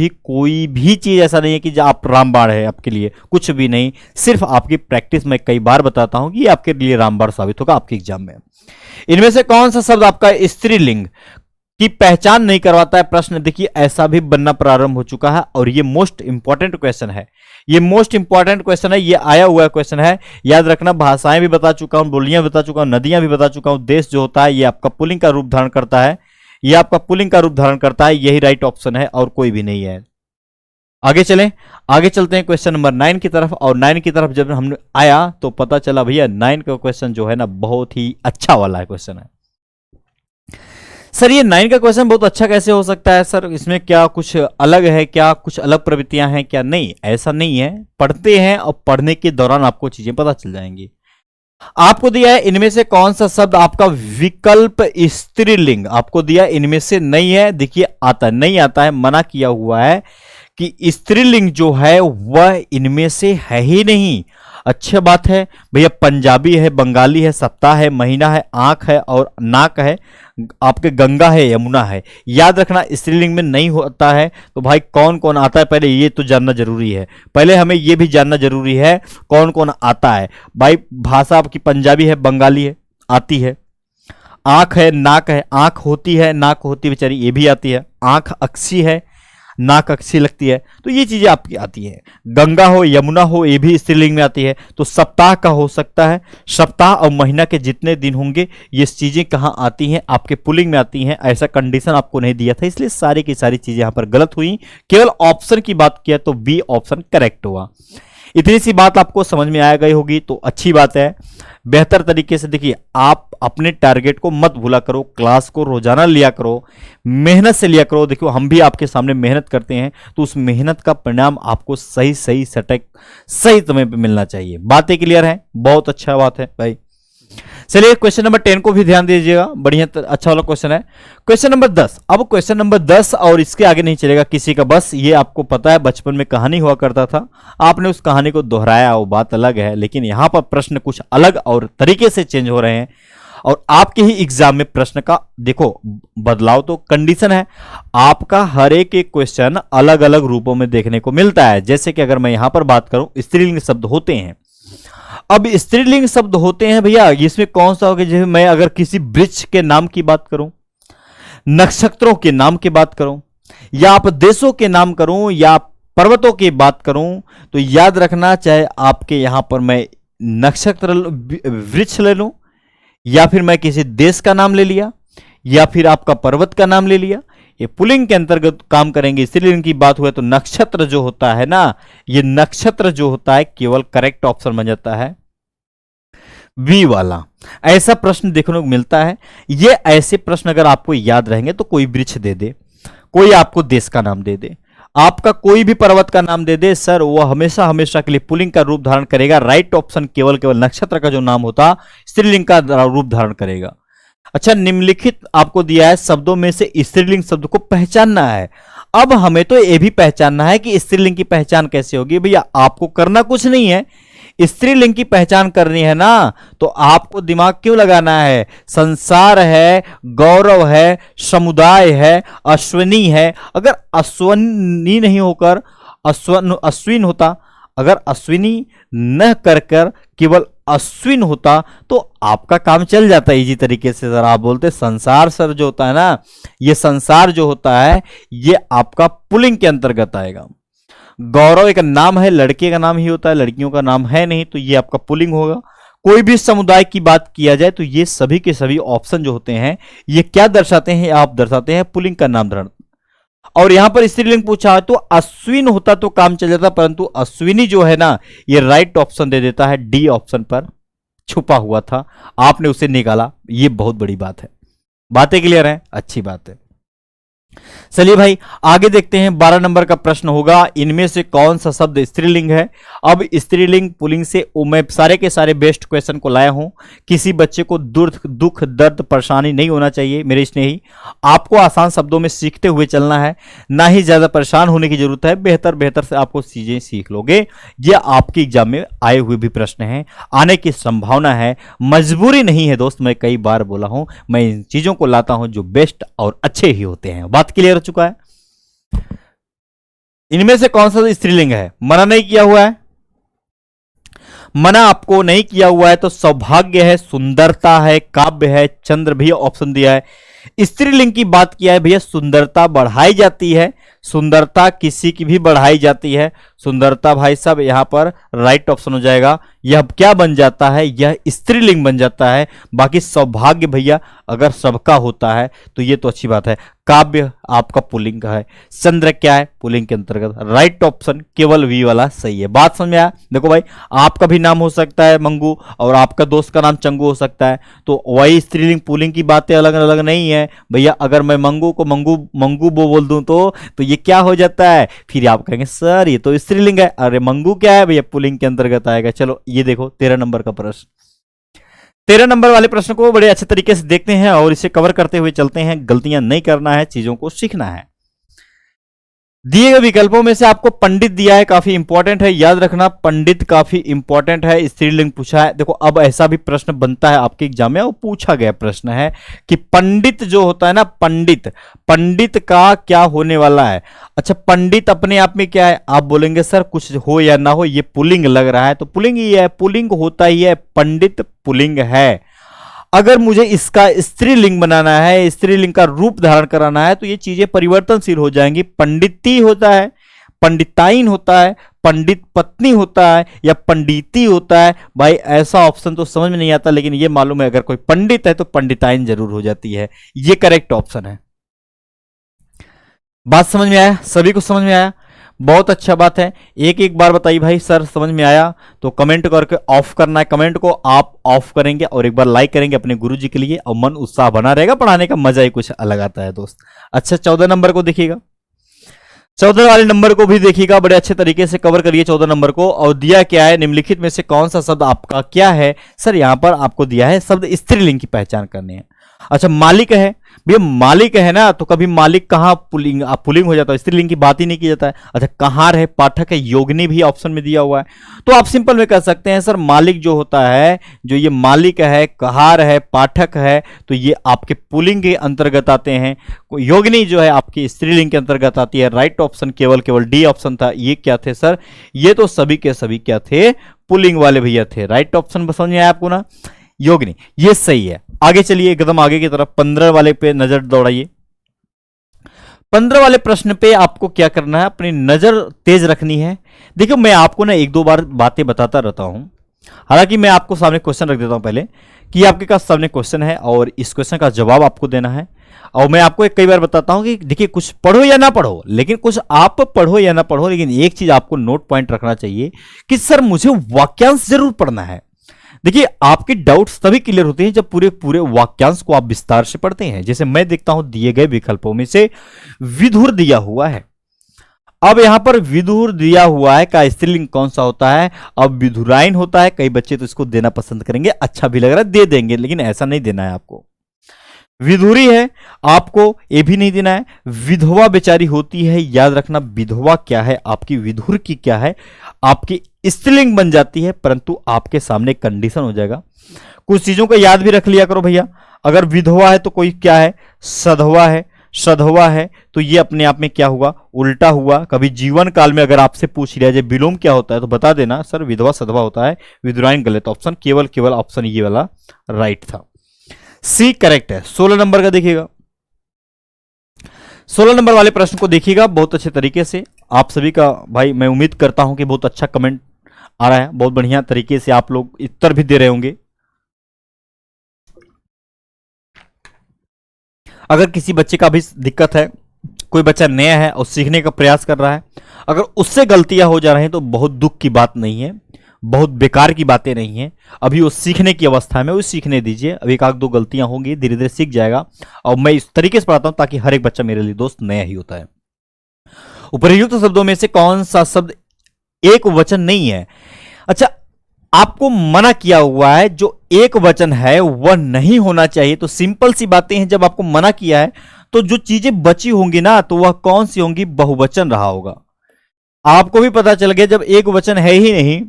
भी चीज ऐसा नहीं है कि जो आप रामबाण है आपके लिए, कुछ भी नहीं। सिर्फ आपकी प्रैक्टिस, मैं कई बार बताता हूं कि ये आपके लिए रामबाण साबित होगा आपके एग्जाम में। इनमें से कौन सा शब्द आपका स्त्रीलिंग की पहचान नहीं करवाता है? प्रश्न देखिए ऐसा भी बनना प्रारंभ हो चुका है, और ये मोस्ट इंपॉर्टेंट क्वेश्चन है। ये मोस्ट इंपॉर्टेंट क्वेश्चन है, ये आया हुआ क्वेश्चन है, याद रखना। भाषाएं भी बता चुका हूं, बोलियां भी बता चुका हूं, नदियां भी बता चुका हूं। देश जो होता है ये आपका पुल्लिंग का रूप धारण करता है, ये आपका पुल्लिंग का रूप धारण करता है, यही राइट ऑप्शन है और कोई भी नहीं है। आगे चलें, आगे चलते हैं क्वेश्चन नंबर 9 की तरफ। और 9 की तरफ जब हमने आया तो पता चला भैया 9 का क्वेश्चन जो है ना बहुत ही अच्छा वाला क्वेश्चन है। सर ये 9 का क्वेश्चन बहुत अच्छा कैसे हो सकता है सर, इसमें क्या कुछ अलग है, क्या कुछ अलग प्रवृत्तियां हैं क्या? नहीं, ऐसा नहीं है। पढ़ते हैं और पढ़ने के दौरान आपको चीजें पता चल जाएंगी। आपको दिया है इनमें से कौन सा शब्द आपका विकल्प स्त्रीलिंग, आपको दिया इनमें से नहीं है। देखिए आता नहीं आता है, मना किया हुआ है कि स्त्रीलिंग जो है वह इनमें से है ही नहीं। अच्छी बात है भैया, पंजाबी है, बंगाली है, सप्ताह है, महीना है, आंख है और नाक है, आपके गंगा है, यमुना है। याद रखना स्त्रीलिंग में नहीं होता है। तो भाई कौन कौन आता है पहले ये तो जानना जरूरी है, पहले हमें ये भी जानना जरूरी है कौन कौन आता है। भाई भाषा आपकी पंजाबी है, बंगाली है, आती है। आंख है, नाक है, आंख होती है, नाक होती बेचारी, ये भी आती है। आंख अक्सी है, नाक अक्सी लगती है, तो ये चीजें आपकी आती है। गंगा हो, यमुना हो, ये भी स्त्रीलिंग में आती है। तो सप्ताह का हो सकता है, सप्ताह और महीना के जितने दिन होंगे ये चीजें कहाँ आती हैं, आपके पुलिंग में आती हैं। ऐसा कंडीशन आपको नहीं दिया था, इसलिए सारी की सारी चीजें यहां पर गलत हुई। केवल ऑप्शन की बात किया तो बी ऑप्शन करेक्ट हुआ। इतनी सी बात आपको समझ में आ गई होगी तो अच्छी बात है। बेहतर तरीके से देखिए, आप अपने टारगेट को मत भूला करो, क्लास को रोजाना लिया करो, मेहनत से लिया करो। देखो हम भी आपके सामने मेहनत करते हैं, तो उस मेहनत का परिणाम आपको सही सही सटीक सही समय पे मिलना चाहिए। बातें क्लियर है, बहुत अच्छा बात है भाई। चलिए क्वेश्चन नंबर 10 को भी ध्यान दीजिएगा, बढ़िया अच्छा वाला क्वेश्चन है। क्वेश्चन नंबर 10, अब क्वेश्चन नंबर 10 और इसके आगे नहीं चलेगा किसी का बस। ये आपको पता है बचपन में कहानी हुआ करता था, आपने उस कहानी को दोहराया, वो बात अलग है। लेकिन यहां पर प्रश्न कुछ अलग और तरीके से चेंज हो रहे हैं, और आपके ही एग्जाम में प्रश्न का देखो बदलाव तो कंडीशन है। आपका हर एक क्वेश्चन अलग अलग रूपों में देखने को मिलता है। जैसे कि अगर मैं यहां पर बात करूं, स्त्रीलिंग शब्द होते हैं। अब स्त्रीलिंग शब्द होते हैं भैया, इसमें कौन सा होगा? जैसे मैं अगर किसी वृक्ष के नाम की बात करूं, नक्षत्रों के नाम की बात करूं, या आप देशों के नाम करूं, या पर्वतों की बात करूं, तो याद रखना चाहे आपके यहां पर मैं नक्षत्र वृक्ष ले लूं, या फिर मैं किसी देश का नाम ले लिया, या फिर आपका पर्वत का नाम ले लिया, ये पुलिंग के अंतर्गत काम करेंगे। स्त्रीलिंग की बात हुआ तो नक्षत्र जो होता है ना, ये नक्षत्र जो होता है केवल करेक्ट ऑप्शन बन जाता है बी वाला। ऐसा प्रश्न देखने को मिलता है। ये ऐसे प्रश्न अगर आपको याद रहेंगे तो कोई वृक्ष दे दे, कोई आपको देश का नाम दे दे, आपका कोई भी पर्वत का नाम दे दे, सर वो हमेशा हमेशा के लिए पुलिंग का रूप धारण करेगा। राइट ऑप्शन केवल केवल नक्षत्र का जो नाम होता स्त्रीलिंग का रूप धारण करेगा। अच्छा, निम्नलिखित आपको दिया है शब्दों में से स्त्रीलिंग शब्द को पहचानना है। अब हमें तो यह भी पहचानना है कि स्त्रीलिंग की पहचान कैसे होगी। भैया आपको करना कुछ नहीं है, स्त्रीलिंग की पहचान करनी है ना, तो आपको दिमाग क्यों लगाना है? संसार है, गौरव है, समुदाय है, अश्विनी है। अगर अश्वनी नहीं होकर अश्विन होता, अगर अश्विनी न कर कर केवल अश्विन होता तो आपका काम चल जाता इजी तरीके से। सर आप बोलते संसार, सर जो होता है ना, ये संसार जो होता है ये आपका पुलिंग के अंतर्गत आएगा। गौरव एक नाम है, लड़के का नाम ही होता है, लड़कियों का नाम है नहीं, तो ये आपका पुलिंग होगा। कोई भी समुदाय की बात किया जाए तो ये सभी के सभी ऑप्शन जो होते हैं ये क्या दर्शाते हैं, आप दर्शाते हैं पुल्लिंग का नाम धारण। और यहां पर स्त्रीलिंग पूछा है तो अश्विन होता तो काम चल जाता, परंतु अश्विनी जो है ना ये राइट ऑप्शन दे देता है, डी ऑप्शन पर छुपा हुआ था, आपने उसे निकाला, ये बहुत बड़ी बात है। बातें क्लियर हैं, अच्छी बात है। चलिए भाई आगे देखते हैं। 12 नंबर का प्रश्न होगा, इनमें से कौन सा शब्द स्त्रीलिंग है। अब स्त्रीलिंग पुल्लिंग से मैं सारे के सारे बेस्ट क्वेश्चन को लाया हूं। किसी बच्चे को दुख दर्द परेशानी नहीं होना चाहिए मेरे स्नेही। आपको आसान शब्दों में सीखते हुए चलना है, ना ही ज्यादा परेशान होने की जरूरत है। बेहतर बेहतर से आपको चीजें सीख लोगे। ये आपके एग्जाम में आए हुए भी प्रश्न हैं, आने की संभावना है, मजबूरी नहीं है दोस्त। मैं कई बार बोला हूं, मैं इन चीजों को लाता हूं जो बेस्ट और अच्छे ही होते हैं। बात क्लियर हो चुका है। इनमें से कौन सा स्त्रीलिंग है, मना नहीं किया हुआ है, मना आपको नहीं किया हुआ है तो सौभाग्य है, सुंदरता है, काव्य है, चंद्र भी ऑप्शन दिया है। स्त्रीलिंग की बात किया है भैया, सुंदरता बढ़ाई जाती है, सुंदरता किसी की भी बढ़ाई जाती है। सुंदरता भाई साहब यहां पर राइट ऑप्शन हो जाएगा। यह क्या बन जाता है, यह स्त्रीलिंग बन जाता है। बाकी सौभाग्य भैया अगर सबका होता है तो यह तो अच्छी बात है। काव्य आपका पुल्लिंग का है, चंद्र क्या है पुल्लिंग के अंतर्गत। राइट ऑप्शन केवल वी वाला सही है। बात समझ में आया। देखो भाई आपका भी नाम हो सकता है मंगू और आपका दोस्त का नाम चंगू हो सकता है, तो वही स्त्रीलिंग पुल्लिंग की बातें अलग अलग नहीं है भैया। अगर मैं मंगू को मंगू बो बोल दूं तो ये क्या हो जाता है, फिर आप कहेंगे सर ये तो स्त्रीलिंग है। अरे मंगू क्या है भैया, पुल्लिंग के अंतर्गत आएगा। चलो ये देखो 13 नंबर का प्रश्न। 13 नंबर वाले प्रश्न को बड़े अच्छे तरीके से देखते हैं और इसे कवर करते हुए चलते हैं। गलतियां नहीं करना है, चीजों को सीखना है। दिए गए विकल्पों में से आपको पंडित दिया है, काफी इंपॉर्टेंट है, याद रखना पंडित काफी इंपॉर्टेंट है। स्त्रीलिंग पूछा है। देखो अब ऐसा भी प्रश्न बनता है आपके एग्जाम में, वो पूछा गया प्रश्न है कि पंडित जो होता है ना, पंडित, पंडित का क्या होने वाला है। अच्छा पंडित अपने आप में क्या है, आप बोलेंगे सर कुछ हो या ना हो ये पुल्लिंग लग रहा है, तो पुल्लिंग ही है, पुल्लिंग होता ही है, पंडित पुल्लिंग है। अगर मुझे इसका स्त्रीलिंग बनाना है, स्त्रीलिंग का रूप धारण कराना है तो ये चीजें परिवर्तनशील हो जाएंगी। पंडिती होता है, पंडिताइन होता है, पंडित पत्नी होता है या पंडिती होता है। भाई ऐसा ऑप्शन तो समझ में नहीं आता, लेकिन ये मालूम है अगर कोई पंडित है तो पंडिताइन जरूर हो जाती है। ये करेक्ट ऑप्शन है। बात समझ में आया, सभी को समझ में आया, बहुत अच्छा बात है। एक एक बार बताइए भाई सर समझ में आया तो कमेंट करके ऑफ करना है। कमेंट को आप ऑफ करेंगे और एक बार लाइक करेंगे अपने गुरुजी के लिए और मन उत्साह बना रहेगा, पढ़ाने का मजा ही कुछ अलग आता है दोस्त। अच्छा 14 नंबर को देखिएगा, 14 वाले नंबर को भी देखिएगा, बड़े अच्छे तरीके से कवर करिए 14 नंबर को। और दिया क्या है, निम्नलिखित में से कौन सा शब्द आपका क्या है। सर यहां पर आपको दिया है शब्द स्त्रीलिंग की पहचान करनी है। अच्छा मालिक है भैया, मालिक है ना तो कभी मालिक कहां पुल्लिंग हो जाता है, स्त्रीलिंग की बात ही नहीं की जाता है। अच्छा कहार है, पाठक है, योगिनी भी ऑप्शन में दिया हुआ है, तो आप सिंपल में कह सकते हैं सर मालिक जो होता है, जो ये मालिक है, कहार है, पाठक है, तो ये आपके पुल्लिंग के अंतर्गत आते हैं। योगिनी जो है आपकी स्त्रीलिंग के अंतर्गत आती है। राइट ऑप्शन केवल डी ऑप्शन था। ये क्या थे सर, ये तो सभी के सभी क्या थे, पुल्लिंग वाले भैया थे। राइट ऑप्शन समझ में आया आपको ना, योगिनी, ये सही है। आगे चलिए एकदम आगे की तरफ, 15 वाले पे नजर दौड़ाइए। 15 वाले प्रश्न पे आपको क्या करना है, अपनी नजर तेज रखनी है। देखिए मैं आपको ना एक दो बार बातें बताता रहता हूं, हालांकि मैं आपको सामने क्वेश्चन रख देता हूं पहले कि आपके पास सामने क्वेश्चन है और इस क्वेश्चन का जवाब आपको देना है। और मैं आपको कई बार बताता हूं कि देखिए कुछ पढ़ो या ना पढ़ो, लेकिन कुछ आप पढ़ो या ना पढ़ो, लेकिन एक चीज आपको नोट पॉइंट रखना चाहिए कि सर मुझे वाक्यांश जरूर पढ़ना है। देखिए आपके डाउट्स तभी क्लियर होते हैं जब पूरे पूरे वाक्यांश को आप विस्तार से पढ़ते हैं। जैसे मैं देखता हूं दिए गए विकल्पों में से विधुर दिया हुआ है। अब यहां पर विधुर दिया हुआ है का स्त्रीलिंग कौन सा होता है, अब विधुराइन होता है। कई बच्चे तो इसको देना पसंद करेंगे, अच्छा भी लग रहा है दे देंगे, लेकिन ऐसा नहीं देना है आपको। विधुरी है, आपको ये भी नहीं देना है। विधवा बेचारी होती है, याद रखना विधवा क्या है आपकी, विधुर की क्या है, आपकी स्त्रीलिंग बन जाती है, परंतु आपके सामने कंडीशन हो जाएगा। कुछ चीजों को याद भी रख लिया करो भैया। अगर विधवा है तो कोई क्या है, सधवा है, सधवा है तो ये अपने आप में क्या हुआ, उल्टा हुआ। कभी जीवन काल में अगर आपसे पूछ लिया जाए विलोम क्या होता है तो बता देना सर विधवा सधवा होता है, विधुराइन गलत ऑप्शन, केवल ऑप्शन ये वाला राइट था। सी करेक्ट है। 16 नंबर का देखिएगा, 16 नंबर वाले प्रश्न को देखिएगा बहुत अच्छे तरीके से। आप सभी का भाई मैं उम्मीद करता हूं कि बहुत अच्छा कमेंट आ रहा है, बहुत बढ़िया तरीके से आप लोग उत्तर भी दे रहे होंगे। अगर किसी बच्चे का भी दिक्कत है, कोई बच्चा नया है और सीखने का प्रयास कर रहा है, अगर उससे गलतियां हो जा रही हैं तो बहुत दुख की बात नहीं है, बहुत बेकार की बातें नहीं है। अभी वो सीखने की अवस्था में, वो सीखने दीजिए। अभी एक आध दो गलतियां होंगी, धीरे धीरे सीख जाएगा। और मैं इस तरीके से पढ़ाता हूं ताकि हर एक बच्चा मेरे लिए दोस्त नया ही होता है। उपर्युक्त शब्दों में से कौन सा शब्द एक वचन नहीं है? अच्छा, आपको मना किया हुआ है, जो एक वचन है वह नहीं होना चाहिए। तो सिंपल सी बातें हैं, जब आपको मना किया है तो जो चीजें बची होंगी ना, तो वह कौन सी होंगी? बहुवचन रहा होगा। आपको भी पता चल गया जब एक वचन है ही नहीं,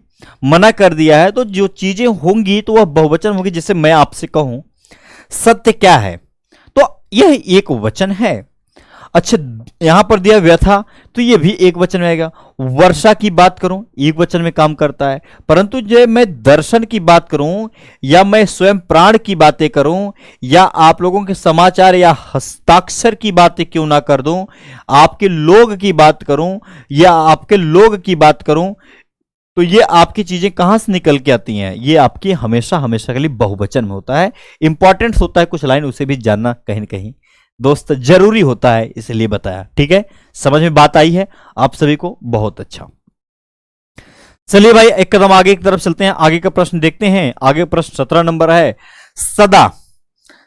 मना कर दिया है, तो जो चीजें होंगी तो वह बहुवचन होंगी। जैसे मैं आपसे कहूं सत्य क्या है, तो यह एक वचन है। अच्छा, यहां पर दिया व्यथा, तो यह भी एक वचन में आएगा। वर्षा की बात करूं, एक वचन में काम करता है। परंतु जब मैं दर्शन की बात करूं, या मैं स्वयं प्राण की बातें करूं, या आप लोगों के समाचार या हस्ताक्षर की बातें क्यों ना कर दूं, आपके लोग की बात करूं या आपके लोग की बात करूं, तो ये आपकी चीजें कहां से निकल के आती हैं? ये आपकी हमेशा हमेशा के लिए बहुवचन में होता है। इंपॉर्टेंट होता है कुछ लाइन, उसे भी जानना कहीं ना कहीं दोस्त जरूरी होता है, इसलिए बताया। ठीक है, समझ में बात आई है आप सभी को? बहुत अच्छा। चलिए भाई, एक कदम आगे की तरफ चलते हैं, आगे का प्रश्न देखते हैं। आगे प्रश्न 17 नंबर है। सदा,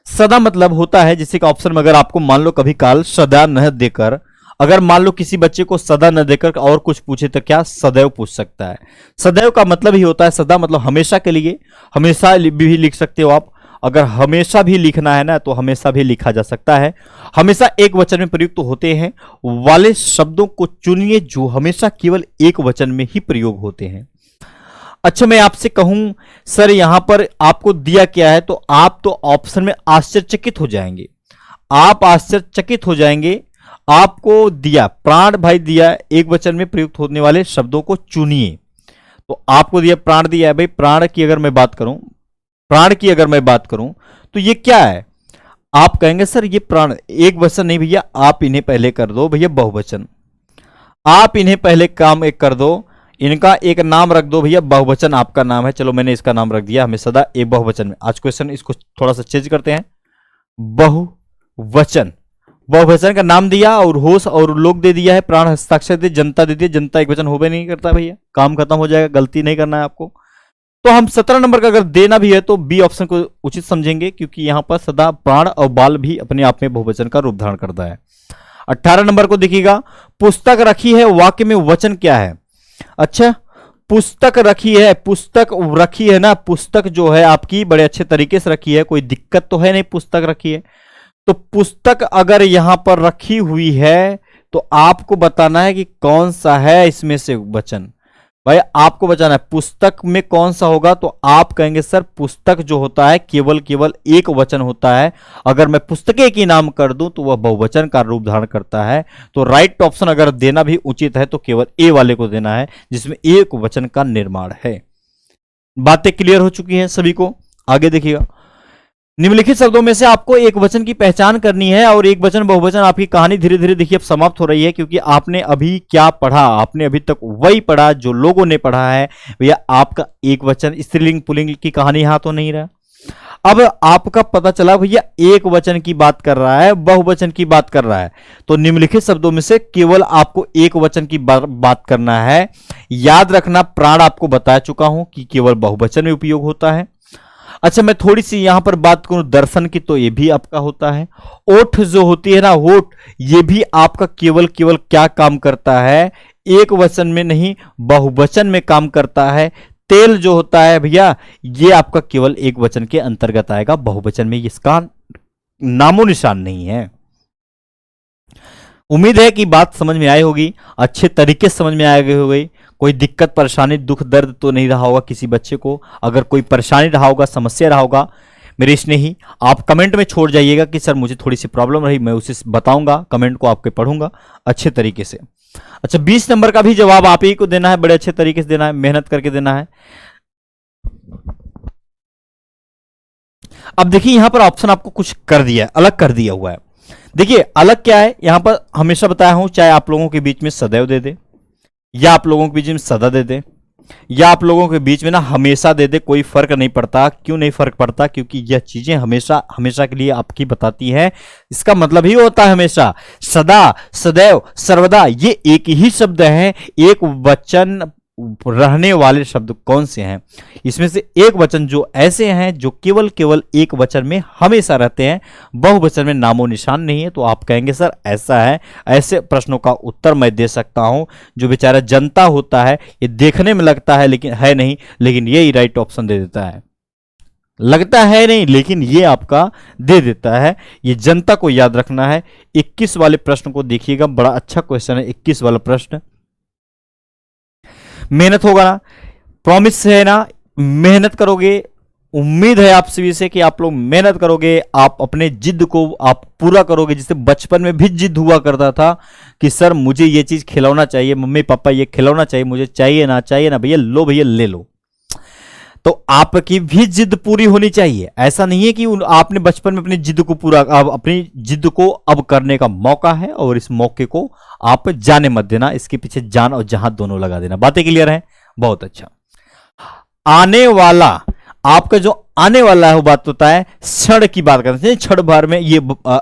सदा मतलब होता है, जैसे कि ऑप्शन में अगर आपको मान लो कभी काल सदा न देकर, अगर मान लो किसी बच्चे को सदा न देकर और कुछ पूछे तो क्या सदैव पूछ सकता है। सदैव का मतलब ही होता है, सदा मतलब हमेशा के लिए, हमेशा भी लिख सकते हो आप। अगर हमेशा भी लिखना है ना, तो हमेशा भी लिखा जा सकता है। हमेशा एक वचन में प्रयुक्त होते हैं वाले शब्दों को चुनिए जो हमेशा केवल एक वचन में ही प्रयोग होते हैं। अच्छा, मैं आपसे कहूं सर यहां पर आपको दिया क्या है, तो आप तो ऑप्शन में आश्चर्यचकित हो जाएंगे। आप आश्चर्यचकित हो जाएंगे। आपको दिया प्राण, भाई दिया एक वचन में प्रयुक्त होने वाले शब्दों को चुनिए। तो आपको दिया प्राण दिया है भाई। प्राण की अगर मैं बात करूं, प्राण की अगर मैं बात करूं तो ये क्या है? आप कहेंगे सर ये प्राण एक वचन नहीं भैया, आप इन्हें पहले कर दो भैया बहुवचन। आप इन्हें पहले काम एक कर दो, इनका एक नाम रख दो भैया बहुवचन आपका नाम है। चलो मैंने इसका नाम रख दिया, हमें सदा एक बहुवचन में। आज क्वेश्चन इसको थोड़ा सा चेंज करते हैं। बहुवचन, बहुवचन का नाम दिया और होश और लोग दे दिया है, प्राण हस्ताक्षर दे, जनता दे दिया। जनता एक वचन हो भी नहीं करता भैया, काम खत्म हो जाएगा, गलती नहीं करना है आपको। तो हम 17 नंबर का अगर देना भी है तो बी ऑप्शन को उचित समझेंगे, क्योंकि यहां पर सदा, प्राण और बाल भी अपने आप में बहुवचन का रूप धारण करता है। 18 नंबर को देखिएगा, पुस्तक रखी है, वाक्य में वचन क्या है? अच्छा, पुस्तक रखी है, पुस्तक रखी है ना, पुस्तक जो है आपकी बड़े अच्छे तरीके से रखी है, कोई दिक्कत तो है नहीं, पुस्तक रखी है। तो पुस्तक अगर यहां पर रखी हुई है तो आपको बताना है कि कौन सा है इसमें से वचन। भाई आपको बताना है पुस्तक में कौन सा होगा, तो आप कहेंगे सर पुस्तक जो होता है केवल केवल एक वचन होता है। अगर मैं पुस्तकें की नाम कर दूं तो वह बहुवचन का रूप धारण करता है। तो राइट ऑप्शन अगर देना भी उचित है तो केवल ए वाले को देना है, जिसमें एक वचन का निर्माण है। बातें क्लियर हो चुकी हैं सभी को? आगे देखिएगा, निम्नलिखित शब्दों में से आपको एक वचन की पहचान करनी है। और एक वचन बहुवचन आपकी कहानी धीरे धीरे देखिए अब समाप्त हो रही है, क्योंकि आपने अभी क्या पढ़ा, आपने अभी तक वही पढ़ा जो लोगों ने पढ़ा है। भैया आपका एक वचन स्त्रीलिंग पुल्लिंग की कहानी यहां तो नहीं रहा। अब आपका पता चला भैया एक वचन की बात कर रहा है, बहुवचन की बात कर रहा है। तो निम्नलिखित शब्दों में से केवल आपको एक वचन की बात करना है। याद रखना, प्राण आपको बता चुका हूं कि केवल बहुवचन में उपयोग होता है। अच्छा, मैं थोड़ी सी यहां पर बात करूं दर्शन की, तो ये भी आपका होता है। ओठ जो होती है ना, होठ, ये भी आपका केवल केवल क्या काम करता है? एक वचन में नहीं, बहुवचन में काम करता है। तेल जो होता है भैया, ये आपका केवल एक वचन के अंतर्गत आएगा, बहुवचन में इसका नामो निशान नहीं है। उम्मीद है कि बात समझ में आई होगी, अच्छे तरीके से समझ में आ गई होगी। कोई दिक्कत परेशानी दुख दर्द तो नहीं रहा होगा किसी बच्चे को। अगर कोई परेशानी रहा होगा, समस्या रहा होगा, मेरे स्नेही आप कमेंट में छोड़ जाइएगा कि सर मुझे थोड़ी सी प्रॉब्लम रही, मैं उसे बताऊंगा, कमेंट को आपके पढ़ूंगा अच्छे तरीके से। अच्छा, 20 नंबर का भी जवाब आप ही को देना है, बड़े अच्छे तरीके से देना है, मेहनत करके देना है। अब देखिए यहां पर ऑप्शन आपको कुछ कर दिया है, अलग कर दिया हुआ है। देखिए अलग क्या है, यहां पर हमेशा बताया हूं, चाहे आप लोगों के बीच में सदैव दे दे या आप लोगों के बीच में सदा दे दे, या आप लोगों के बीच में ना हमेशा दे दे, कोई फर्क नहीं पड़ता। क्यों नहीं फर्क पड़ता? क्योंकि यह चीजें हमेशा हमेशा के लिए आपकी बताती है। इसका मतलब ही होता है हमेशा, सदा, सदैव, सर्वदा, ये एक ही शब्द है। एक वचन रहने वाले शब्द कौन से हैं? इसमें से एक वचन जो ऐसे हैं जो केवल केवल एक वचन में हमेशा रहते हैं, बहुवचन में नामो निशान नहीं है। तो आप कहेंगे सर ऐसा है, ऐसे प्रश्नों का उत्तर मैं दे सकता हूं। जो बेचारा जनता होता है, ये देखने में लगता है लेकिन है नहीं, लेकिन ये ही राइट ऑप्शन दे देता है। लगता है नहीं लेकिन ये आपका दे देता है। ये जनता को याद रखना है। 21 वाले प्रश्न को देखिएगा, बड़ा अच्छा क्वेश्चन है 21 वाला प्रश्न। मेहनत होगा ना, प्रॉमिस है ना, मेहनत करोगे। उम्मीद है आप सभी से कि आप लोग मेहनत करोगे, आप अपने जिद को आप पूरा करोगे। जिससे बचपन में भी जिद हुआ करता था कि सर मुझे ये चीज खिलौना चाहिए, मम्मी पापा ये खिलौना चाहिए, मुझे चाहिए ना भैया, लो भैया ले लो। तो आपकी भी जिद पूरी होनी चाहिए। ऐसा नहीं है कि आपने बचपन में अपनी जिद को पूरा, अब अपनी जिद को अब करने का मौका है और इस मौके को आप जाने मत देना। इसके पीछे जान और जहां दोनों लगा देना। बातें क्लियर हैं? बहुत अच्छा। आने वाला, आपका जो आने वाला है वो बात होता है क्षण की बात करते हैं। क्षण भर में ये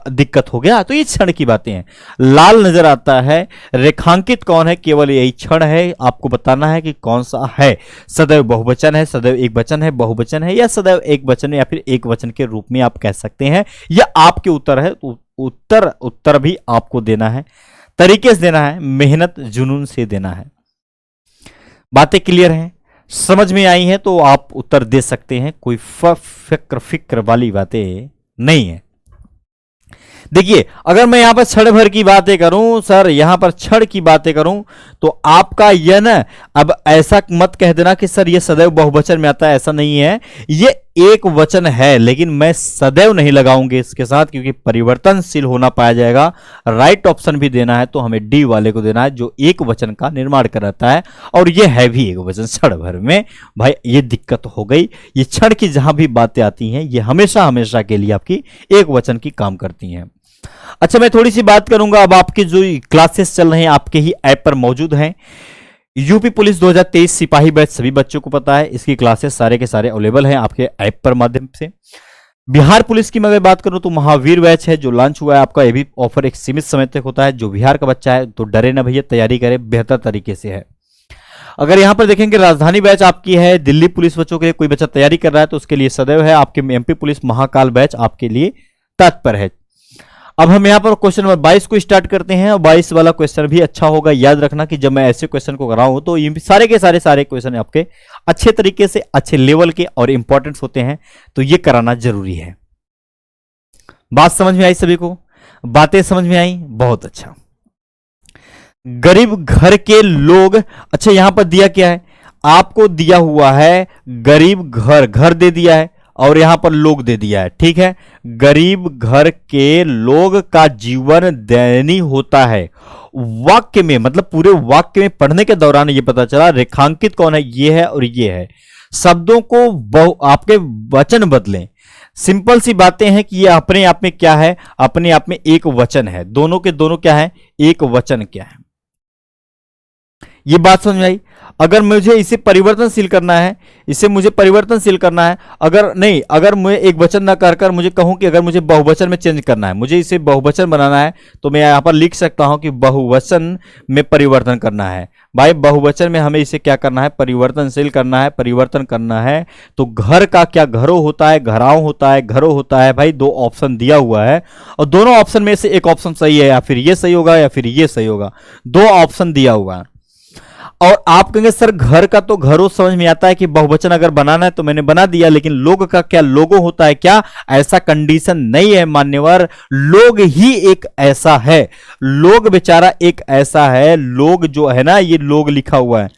दिक्कत हो गया तो ये क्षण की बातें हैं। लाल नजर आता है, रेखांकित कौन है? केवल यही क्षण है। आपको बताना है कि कौन सा है। सदैव बहुवचन है, सदैव एक वचन है, बहुवचन है, या सदैव एक वचन या फिर एक वचन के रूप में आप कह सकते हैं। यह आपके उत्तर है। उत्तर भी आपको देना है, तरीके से देना है, मेहनत जुनून से देना है। बातें क्लियर हैं? समझ में आई है तो आप उत्तर दे सकते हैं। कोई फिक्र वाली बातें नहीं है। देखिए, अगर मैं यहां पर क्षण भर की बातें करूं, सर यहां पर क्षण की बातें करूं, तो आपका यह ना, अब ऐसा मत कह देना कि सर ये सदैव बहुवचन में आता है। ऐसा नहीं है, ये एक वचन है, लेकिन मैं सदैव नहीं लगाऊंगे इसके साथ, क्योंकि परिवर्तनशील होना पाया जाएगा। राइट ऑप्शन भी देना है तो हमें डी वाले को देना है, जो एक वचन का निर्माण कराता है, और ये है भी एक वचन क्षण भर में। भाई ये दिक्कत हो गई। ये क्षण की जहां भी बातें आती हैं, ये हमेशा हमेशा के लिए आपकी एक वचन की काम करती हैं। अच्छा, मैं थोड़ी सी बात करूंगा। अब आपके जो क्लासेस चल रहे हैं आपके ही ऐप पर मौजूद हैं। यूपी पुलिस 2023 सिपाही बैच सभी बच्चों को पता है, इसकी क्लासेस सारे के सारे अवेलेबल हैं आपके ऐप पर माध्यम से। बिहार पुलिस की मैं बात करूं तो महावीर बैच है जो लॉन्च हुआ है आपका। ये भी ऑफर एक सीमित समय तक होता है। जो बिहार का बच्चा है तो डरे ना भैया, तैयारी करे, बेहतर तरीके से है। अगर यहां पर देखेंगे राजधानी बैच आपकी है। दिल्ली पुलिस बच्चों के लिए कोई बच्चा तैयारी कर रहा है तो उसके लिए सदैव है। आपके एमपी पुलिस महाकाल बैच आपके लिए तत्पर है। अब हम यहां पर क्वेश्चन नंबर 22 को स्टार्ट करते हैं, और 22 वाला क्वेश्चन भी अच्छा होगा। याद रखना कि जब मैं ऐसे क्वेश्चन को कराऊं तो ये सारे के सारे क्वेश्चन आपके अच्छे तरीके से, अच्छे लेवल के और इंपॉर्टेंट होते हैं, तो ये कराना जरूरी है। बात समझ में आई सभी को? बातें समझ में आई? बहुत अच्छा। गरीब घर के लोग, अच्छा यहां पर दिया क्या है? आपको दिया हुआ है गरीब घर, घर दे दिया है, और यहां पर लोग दे दिया है। ठीक है, गरीब घर के लोग का जीवन दयनीय होता है। वाक्य में, मतलब पूरे वाक्य में पढ़ने के दौरान ये पता चला। रेखांकित कौन है? ये है और ये है। शब्दों को आपके वचन बदलें। सिंपल सी बातें हैं कि ये अपने आप में क्या है? अपने आप में एक वचन है। दोनों के दोनों क्या है? एक वचन क्या है? ये बात समझ में आई? अगर मुझे इसे परिवर्तनशील करना है, इसे मुझे परिवर्तनशील करना है, अगर नहीं, अगर मैं एक वचन ना कर मुझे कहूं कि अगर मुझे बहुवचन में चेंज करना है, मुझे इसे बहुवचन बनाना है, तो मैं यहां पर लिख सकता हूं कि बहुवचन में परिवर्तन करना है। भाई बहुवचन में हमें इसे क्या करना है? परिवर्तनशील करना है, परिवर्तन करना है। तो घर का क्या घरों होता है, घराओं होता है, घरों होता है। भाई दो ऑप्शन दिया हुआ है और दोनों ऑप्शन में से एक ऑप्शन सही है, या फिर ये सही होगा या फिर ये सही होगा। दो ऑप्शन दिया हुआ है। और आप कहेंगे सर घर का तो घरों समझ में आता है कि बहुवचन अगर बनाना है तो मैंने बना दिया, लेकिन लोग का क्या लोगो होता है क्या? ऐसा कंडीशन नहीं है मान्यवर। लोग ही एक ऐसा है, लोग बेचारा एक ऐसा है। लोग जो है ना, ये लोग लिखा हुआ है।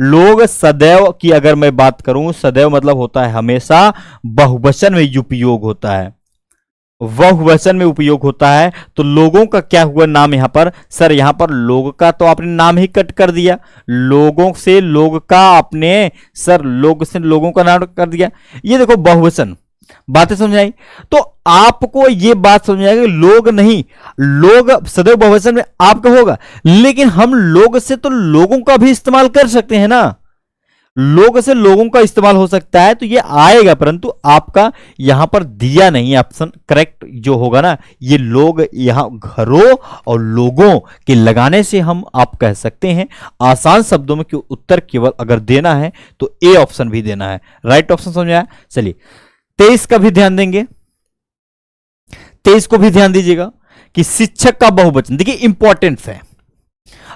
लोग सदैव की अगर मैं बात करूं, सदैव मतलब होता है हमेशा, बहुवचन में उपयोग होता है, बहुवचन में उपयोग होता है। तो लोगों का क्या हुआ नाम यहां पर? सर यहां पर लोग का तो आपने नाम ही कट कर दिया। लोगों से लोग का आपने, सर लोग से लोगों का नाम कर दिया। ये देखो बहुवचन। बातें समझ आई? तो आपको ये बात समझ आएगी, लोग नहीं, लोग सदैव बहुवचन में आपका होगा, लेकिन हम लोग से तो लोगों का भी इस्तेमाल कर सकते हैं ना। लोग से लोगों का इस्तेमाल हो सकता है, तो ये आएगा, परंतु आपका यहां पर दिया नहीं ऑप्शन। करेक्ट जो होगा ना, ये लोग यहां घरों और लोगों के लगाने से हम आप कह सकते हैं आसान शब्दों में कि उत्तर केवल अगर देना है तो ए ऑप्शन भी देना है। राइट ऑप्शन समझ आया। चलिए 23 का भी ध्यान देंगे, 23 को भी ध्यान दीजिएगा कि शिक्षक का बहुवचन। देखिए इंपॉर्टेंट है,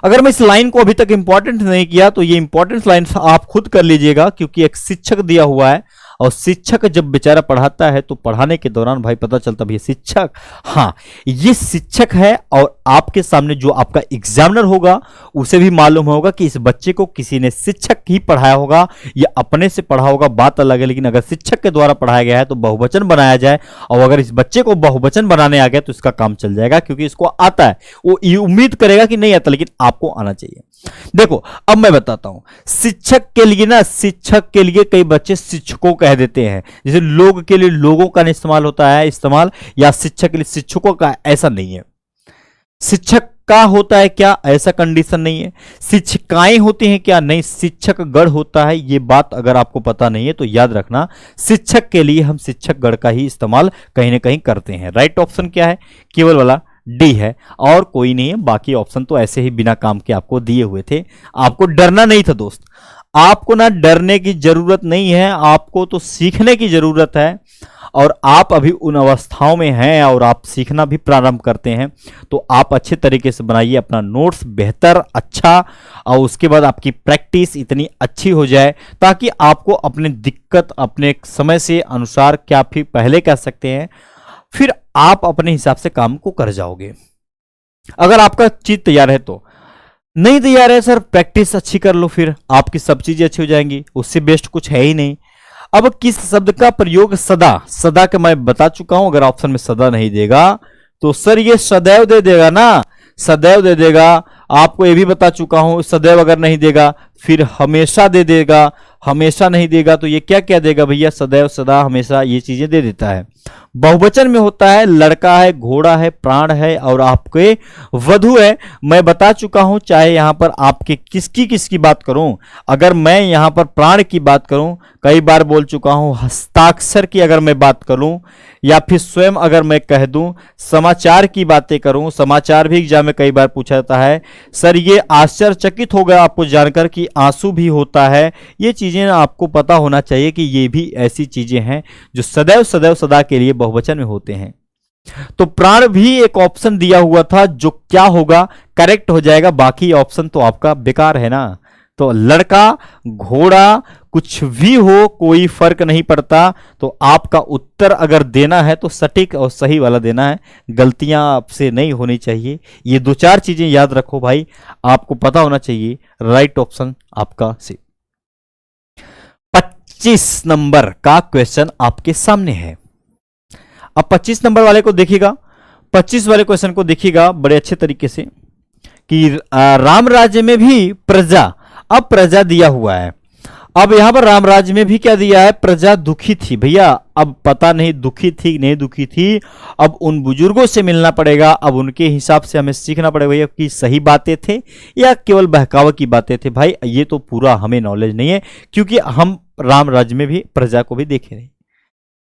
अगर मैं इस लाइन को अभी तक इंपॉर्टेंट नहीं किया तो ये इंपॉर्टेंट लाइन आप खुद कर लीजिएगा, क्योंकि एक शिक्षक दिया हुआ है और शिक्षक जब बेचारा पढ़ाता है तो पढ़ाने के दौरान भाई पता चलता भी शिक्षक, हाँ ये शिक्षक है। और आपके सामने जो आपका एग्जामिनर होगा उसे भी मालूम होगा कि इस बच्चे को किसी ने शिक्षक ही पढ़ाया होगा या अपने से पढ़ा होगा, बात अलग है। लेकिन अगर शिक्षक के द्वारा पढ़ाया गया है तो बहुवचन बनाया जाए, और अगर इस बच्चे को बहुवचन बनाने आ गया तो इसका काम चल जाएगा, क्योंकि इसको आता है। वो ये उम्मीद करेगा कि नहीं आता, लेकिन आपको आना चाहिए। देखो अब मैं बताता हूं, शिक्षक के लिए ना, शिक्षक के लिए कई बच्चे शिक्षकों कह देते हैं, जैसे लोग के लिए लोगों का इस्तेमाल होता है इस्तेमाल, या शिक्षक के लिए शिक्षकों का, ऐसा नहीं है। शिक्षक का होता है क्या, ऐसा कंडीशन नहीं है। शिक्षिकाएं होती हैं क्या, नहीं। शिक्षक गण होता है, ये बात अगर आपको पता नहीं है तो याद रखना, शिक्षक के लिए हम शिक्षक गण का ही इस्तेमाल कहीं ना कहीं करते हैं। राइट ऑप्शन क्या है, केवल वाला डी है, और कोई नहीं है। बाकी ऑप्शन तो ऐसे ही बिना काम के आपको दिए हुए थे, आपको डरना नहीं था दोस्त। आपको ना डरने की जरूरत नहीं है, आपको तो सीखने की जरूरत है। और आप अभी उन अवस्थाओं में हैं और आप सीखना भी प्रारंभ करते हैं, तो आप अच्छे तरीके से बनाइए अपना नोट्स बेहतर, अच्छा, और उसके बाद आपकी प्रैक्टिस इतनी अच्छी हो जाए ताकि आपको अपने दिक्कत अपने समय से अनुसार, क्या फिर पहले कह सकते हैं, फिर आप अपने हिसाब से काम को कर जाओगे। अगर आपका चीज तैयार है तो, नहीं तैयार है सर प्रैक्टिस अच्छी कर लो, फिर आपकी सब चीजें अच्छी हो जाएंगी, उससे बेस्ट कुछ है ही नहीं। अब किस शब्द का प्रयोग, सदा, सदा का मैं बता चुका हूं। अगर ऑप्शन में सदा नहीं देगा तो सर ये सदैव दे देगा ना, सदैव दे देगा। आपको ये भी बता चुका हूं, सदैव अगर नहीं देगा फिर हमेशा दे देगा, हमेशा नहीं देगा तो ये क्या क्या देगा भैया, सदैव, सदा, हमेशा, ये चीजें दे देता है। बहुवचन में होता है लड़का है, घोड़ा है, प्राण है और आपके वधु है। मैं बता चुका हूं, चाहे यहां पर आपके किसकी किसकी बात करूं, अगर मैं यहां पर प्राण की बात करूं, कई बार बोल चुका हूं, हस्ताक्षर की अगर मैं बात करूं, या फिर स्वयं अगर मैं कह दूं, समाचार की बातें करूं, समाचार भी एग्जाम में कई बार पूछा जाता है। सर ये आश्चर्यचकित हो गया आपको जानकर कि आंसू भी होता है। ये चीजें आपको पता होना चाहिए कि ये भी ऐसी चीजें हैं जो सदैव, सदैव, सदा के लिए बहुवचन में होते हैं। तो प्राण भी एक ऑप्शन दिया हुआ था, जो क्या होगा, करेक्ट हो जाएगा। बाकी ऑप्शन तो आपका बेकार है ना। तो लड़का, घोड़ा, कुछ भी हो कोई फर्क नहीं पड़ता। तो आपका उत्तर अगर देना है तो सटीक और सही वाला देना है, गलतियां आपसे नहीं होनी चाहिए। ये दो चार चीजें याद रखो भाई, आपको पता होना चाहिए। राइट ऑप्शन आपका सी। 25 नंबर का क्वेश्चन आपके सामने है। अब 25 नंबर वाले को देखिएगा, 25 वाले क्वेश्चन को देखिएगा बड़े अच्छे तरीके से कि राम राज्य में भी प्रजा, अब प्रजा दिया हुआ है। अब यहां पर राम राज्य में भी क्या दिया है, प्रजा दुखी थी। भैया अब पता नहीं दुखी थी नहीं दुखी थी, अब उन बुजुर्गों से मिलना पड़ेगा, अब उनके हिसाब से हमें सीखना पड़ेगा भैया कि सही बातें थे या केवल बहकावा की बातें थे। भाई ये तो पूरा हमें नॉलेज नहीं है, क्योंकि हम राम राज्य में भी प्रजा को भी देखे नहीं,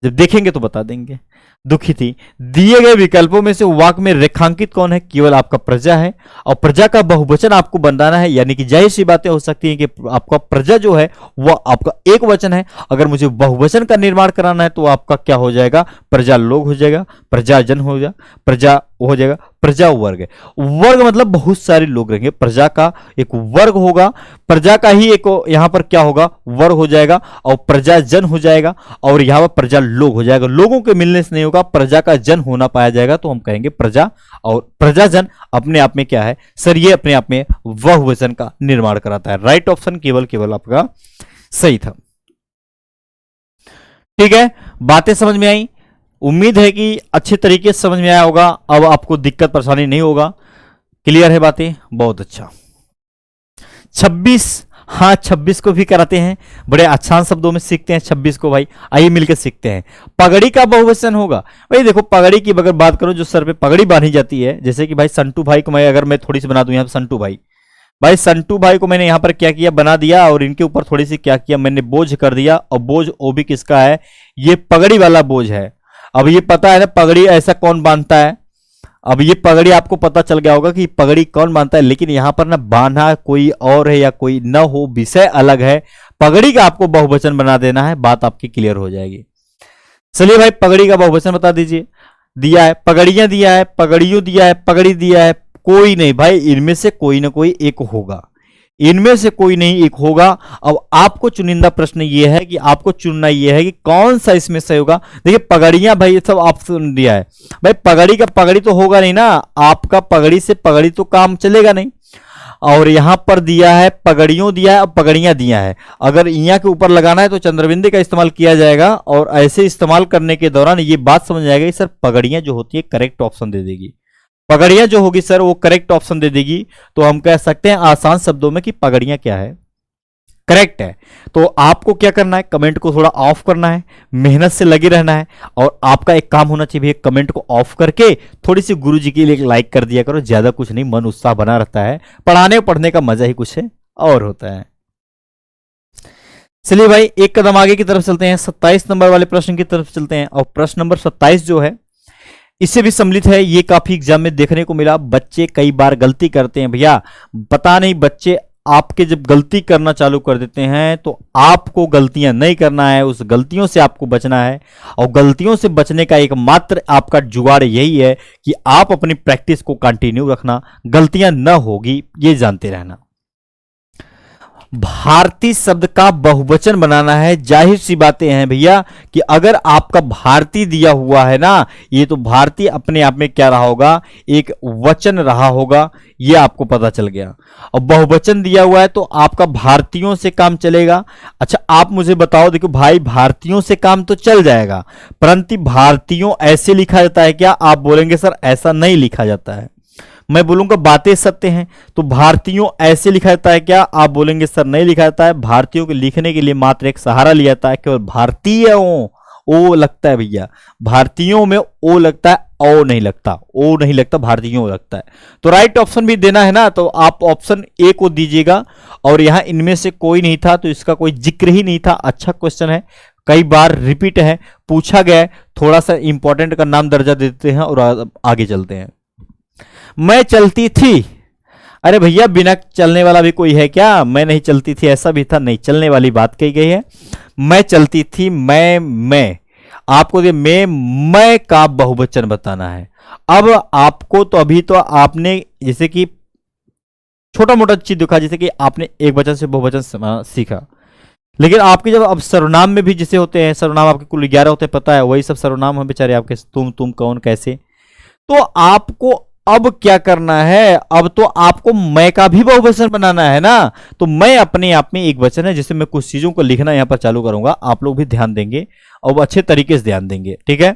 जब देखेंगे तो बता देंगे। दुखी थी, दिए गए विकल्पों में से वाक्य में रेखांकित कौन है, केवल आपका प्रजा है। और प्रजा का बहुवचन आपको बनाना है, यानी कि जाहिर सी बातें हो सकती हैं कि आपका प्रजा जो है वह आपका एक वचन है। अगर मुझे बहुवचन का निर्माण कराना है तो आपका क्या हो जाएगा, प्रजा लोग हो जाएगा, प्रजा जन हो जाएगा, प्रजा हो जाएगा, प्रजा वर्ग। वर्ग मतलब बहुत सारे लोग रहेंगे, प्रजा का एक वर्ग होगा, प्रजा का ही एक यहां पर क्या होगा, वर्ग हो जाएगा, और प्रजा जन हो जाएगा, और यहां पर प्रजा लोग हो जाएगा। लोगों के मिलने से नहीं होगा, प्रजा का जन होना पाया जाएगा, तो हम कहेंगे प्रजा। और प्रजाजन अपने आप में क्या है सर, ये अपने आप में बहुवचन का निर्माण कराता है। राइट ऑप्शन केवल केवल आपका सही था। ठीक है, बातें समझ में आई, उम्मीद है कि अच्छे तरीके से समझ में आया होगा। अब आपको दिक्कत परेशानी नहीं होगा, क्लियर है बातें, बहुत अच्छा। 26, हाँ 26 को भी कराते हैं, बड़े आसान शब्दों में सीखते हैं 26 को भाई, आइए मिलकर सीखते हैं। पगड़ी का बहुवचन होगा भाई, देखो पगड़ी की अगर बात करूं, जो सर पे पगड़ी बांधी जाती है, जैसे कि भाई संटू भाई को मैं अगर मैं थोड़ी सी बना दूं यहां पे संटू भाई, भाई संटू भाई को मैंने यहां पर क्या किया, बना दिया और इनके ऊपर थोड़ी सी क्या किया, मैंने बोझ कर दिया। और बोझ वो भी किसका है, ये पगड़ी वाला बोझ है। अब ये पता है ना पगड़ी ऐसा कौन बांधता है, अब ये पगड़ी आपको पता चल गया होगा कि पगड़ी कौन बांधता है, लेकिन यहां पर ना बांधा कोई और है या कोई न हो, विषय अलग है। पगड़ी का आपको बहुवचन बना देना है, बात आपकी क्लियर हो जाएगी। चलिए भाई पगड़ी का बहुवचन बता दीजिए। दिया है पगड़ियां, दिया है पगड़ियों, दिया है पगड़ी, दिया है कोई नहीं भाई, इनमें से कोई ना कोई एक होगा, इनमें से कोई नहीं एक होगा। अब आपको चुनिंदा प्रश्न ये है कि आपको चुनना ये है कि कौन सा इसमें सही होगा। देखिए पगड़ियां भाई ये सब ऑप्शन दिया है, भाई पगड़ी का पगड़ी तो होगा नहीं ना, आपका पगड़ी से पगड़ी तो काम चलेगा नहीं। और यहां पर दिया है पगड़ियों, दिया है और पगड़ियां दिया है। अगर इया के ऊपर लगाना है तो चंद्रबिंदी का इस्तेमाल किया जाएगा, और ऐसे इस्तेमाल करने के दौरान ये बात समझ आएगा कि सर पगड़ियां जो होती है करेक्ट ऑप्शन दे देगी, पगड़ियां जो होगी सर वो करेक्ट ऑप्शन दे देगी। तो हम कह सकते हैं आसान शब्दों में कि पगड़ियां क्या है, करेक्ट है। तो आपको क्या करना है, कमेंट को थोड़ा ऑफ करना है, मेहनत से लगे रहना है। और आपका एक काम होना चाहिए, कमेंट को ऑफ करके थोड़ी सी गुरुजी के लिए एक लाइक कर दिया करो, ज्यादा कुछ नहीं, मन उत्साह बना रहता है, पढ़ाने पढ़ने का मजा ही कुछ है और होता है। चलिए भाई एक कदम आगे की तरफ चलते हैं, 27 नंबर वाले प्रश्न की तरफ चलते हैं। और प्रश्न नंबर 27 जो है इससे भी सम्मिलित है, ये काफी एग्जाम में देखने को मिला। बच्चे कई बार गलती करते हैं भैया, पता नहीं बच्चे आपके जब गलती करना चालू कर देते हैं तो आपको गलतियां नहीं करना है, उस गलतियों से आपको बचना है। और गलतियों से बचने का एकमात्र आपका जुगाड़ यही है कि आप अपनी प्रैक्टिस को कंटिन्यू रखना, गलतियां न होगी ये जानते रहना। भारतीय शब्द का बहुवचन बनाना है, जाहिर सी बातें हैं भैया कि अगर आपका भारतीय दिया हुआ है ना, ये तो भारतीय अपने आप में क्या रहा होगा, एक वचन रहा होगा, ये आपको पता चल गया। और बहुवचन दिया हुआ है तो आपका भारतीयों से काम चलेगा। अच्छा आप मुझे बताओ, देखो भाई भारतीयों से काम तो चल जाएगा, परंतु भारतीयों ऐसे लिखा जाता है क्या, आप बोलेंगे सर ऐसा नहीं लिखा जाता है। मैं बोलूंगा बातें सत्य हैं, तो भारतीयों ऐसे लिखा जाता है क्या, आप बोलेंगे सर नहीं लिखा जाता है। भारतीयों को लिखने के लिए मात्र एक सहारा लिया जाता है, केवल भारतीयों ओ लगता है भैया, भारतीयों में ओ लगता है, ओ नहीं लगता, ओ नहीं लगता, भारतीयों लगता है। तो राइट ऑप्शन भी देना है ना, तो आप ऑप्शन ए को दीजिएगा। और यहां इनमें से कोई नहीं था तो इसका कोई जिक्र ही नहीं था। अच्छा क्वेश्चन है, कई बार रिपीट है, पूछा गया है, थोड़ा सा इंपॉर्टेंट का नाम दर्जा देते हैं और आगे चलते हैं। मैं चलती थी, अरे भैया बिना चलने वाला भी कोई है क्या, मैं नहीं चलती थी ऐसा भी था, नहीं चलने वाली बात कही गई है। मैं चलती थी, मैं आपको मैं का बहुवचन बताना है। अब आपको तो अभी तो आपने जैसे कि छोटा मोटा चीज दिखा, जैसे कि आपने एक वचन से बहुवचन सीखा, लेकिन आपके जब अब सर्वनाम में भी जैसे होते हैं, सर्वनाम आपके कुल 11 होते हैं, पता है वही सब सर्वनाम है बेचारे आपके, तुम कौन कैसे। तो आपको अब क्या करना है, अब तो आपको मैं का भी बहुवचन बनाना है ना। तो मैं अपने आप में एक वचन है, जिससे मैं कुछ चीजों को लिखना यहां पर चालू करूंगा, आप लोग भी ध्यान देंगे और अच्छे तरीके से ध्यान देंगे, ठीक है।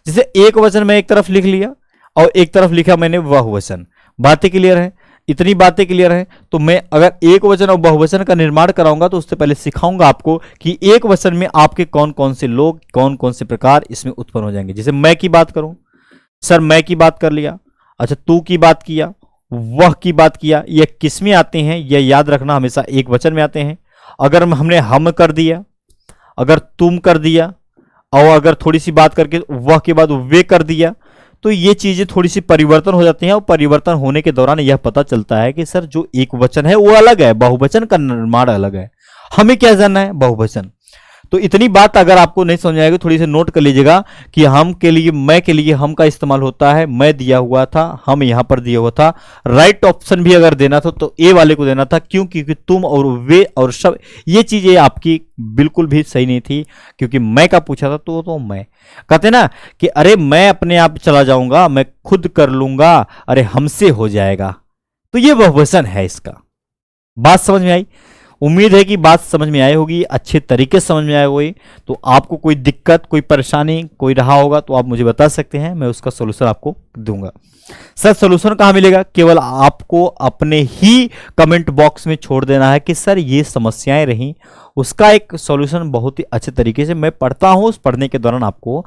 जैसे एक वचन मैं एक तरफ लिख लिया और एक तरफ लिखा मैंने बहुवचन, बातें क्लियर है, इतनी बातें क्लियर है। तो मैं अगर एक वचन और बहुवचन का निर्माण कराऊंगा तो उससे पहले सिखाऊंगा आपको कि एक वचन में आपके कौन कौन से लोग, कौन कौन से प्रकार इसमें उत्पन्न हो जाएंगे। जैसे मैं की बात करूं, सर मैं की बात कर लिया, अच्छा तू की बात किया, वह की बात किया, ये किस में आते हैं, यह याद रखना हमेशा एक वचन में आते हैं। अगर हमने हम कर दिया, अगर तुम कर दिया, और अगर थोड़ी सी बात करके वह के बाद वे कर दिया, तो ये चीजें थोड़ी सी परिवर्तन हो जाती हैं। और परिवर्तन होने के दौरान यह पता चलता है कि सर जो एक वचन है वो अलग है, बहुवचन का निर्माण अलग है। हमें क्या जानना है, बहुवचन। तो इतनी बात अगर आपको नहीं समझ आएगी, थोड़ी सी नोट कर लीजिएगा कि हम के लिए, मैं के लिए हम का इस्तेमाल होता है, मैं दिया हुआ था, हम यहां पर दिया हुआ था। राइट ऑप्शन भी अगर देना था तो ए वाले को देना था, क्यों, क्योंकि तुम और वे और सब ये चीजें आपकी बिल्कुल भी सही नहीं थी, क्योंकि मैं का पूछा था तो मैं कहते ना कि अरे मैं अपने आप चला जाऊंगा, मैं खुद कर लूंगा, अरे हमसे हो जाएगा। तो ये बहुवचन है इसका। बात समझ में आई? उम्मीद है कि बात समझ में आई होगी, अच्छे तरीके से समझ में आई होगी। तो आपको कोई दिक्कत, कोई परेशानी कोई रहा होगा तो आप मुझे बता सकते हैं, मैं उसका सोल्यूशन आपको दूंगा। सर सोल्यूशन कहां मिलेगा, केवल आपको अपने ही कमेंट बॉक्स में छोड़ देना है कि सर ये समस्याएं रहीं, उसका एक सॉल्यूशन बहुत ही अच्छे तरीके से मैं पढ़ता हूं, उस पढ़ने के दौरान आपको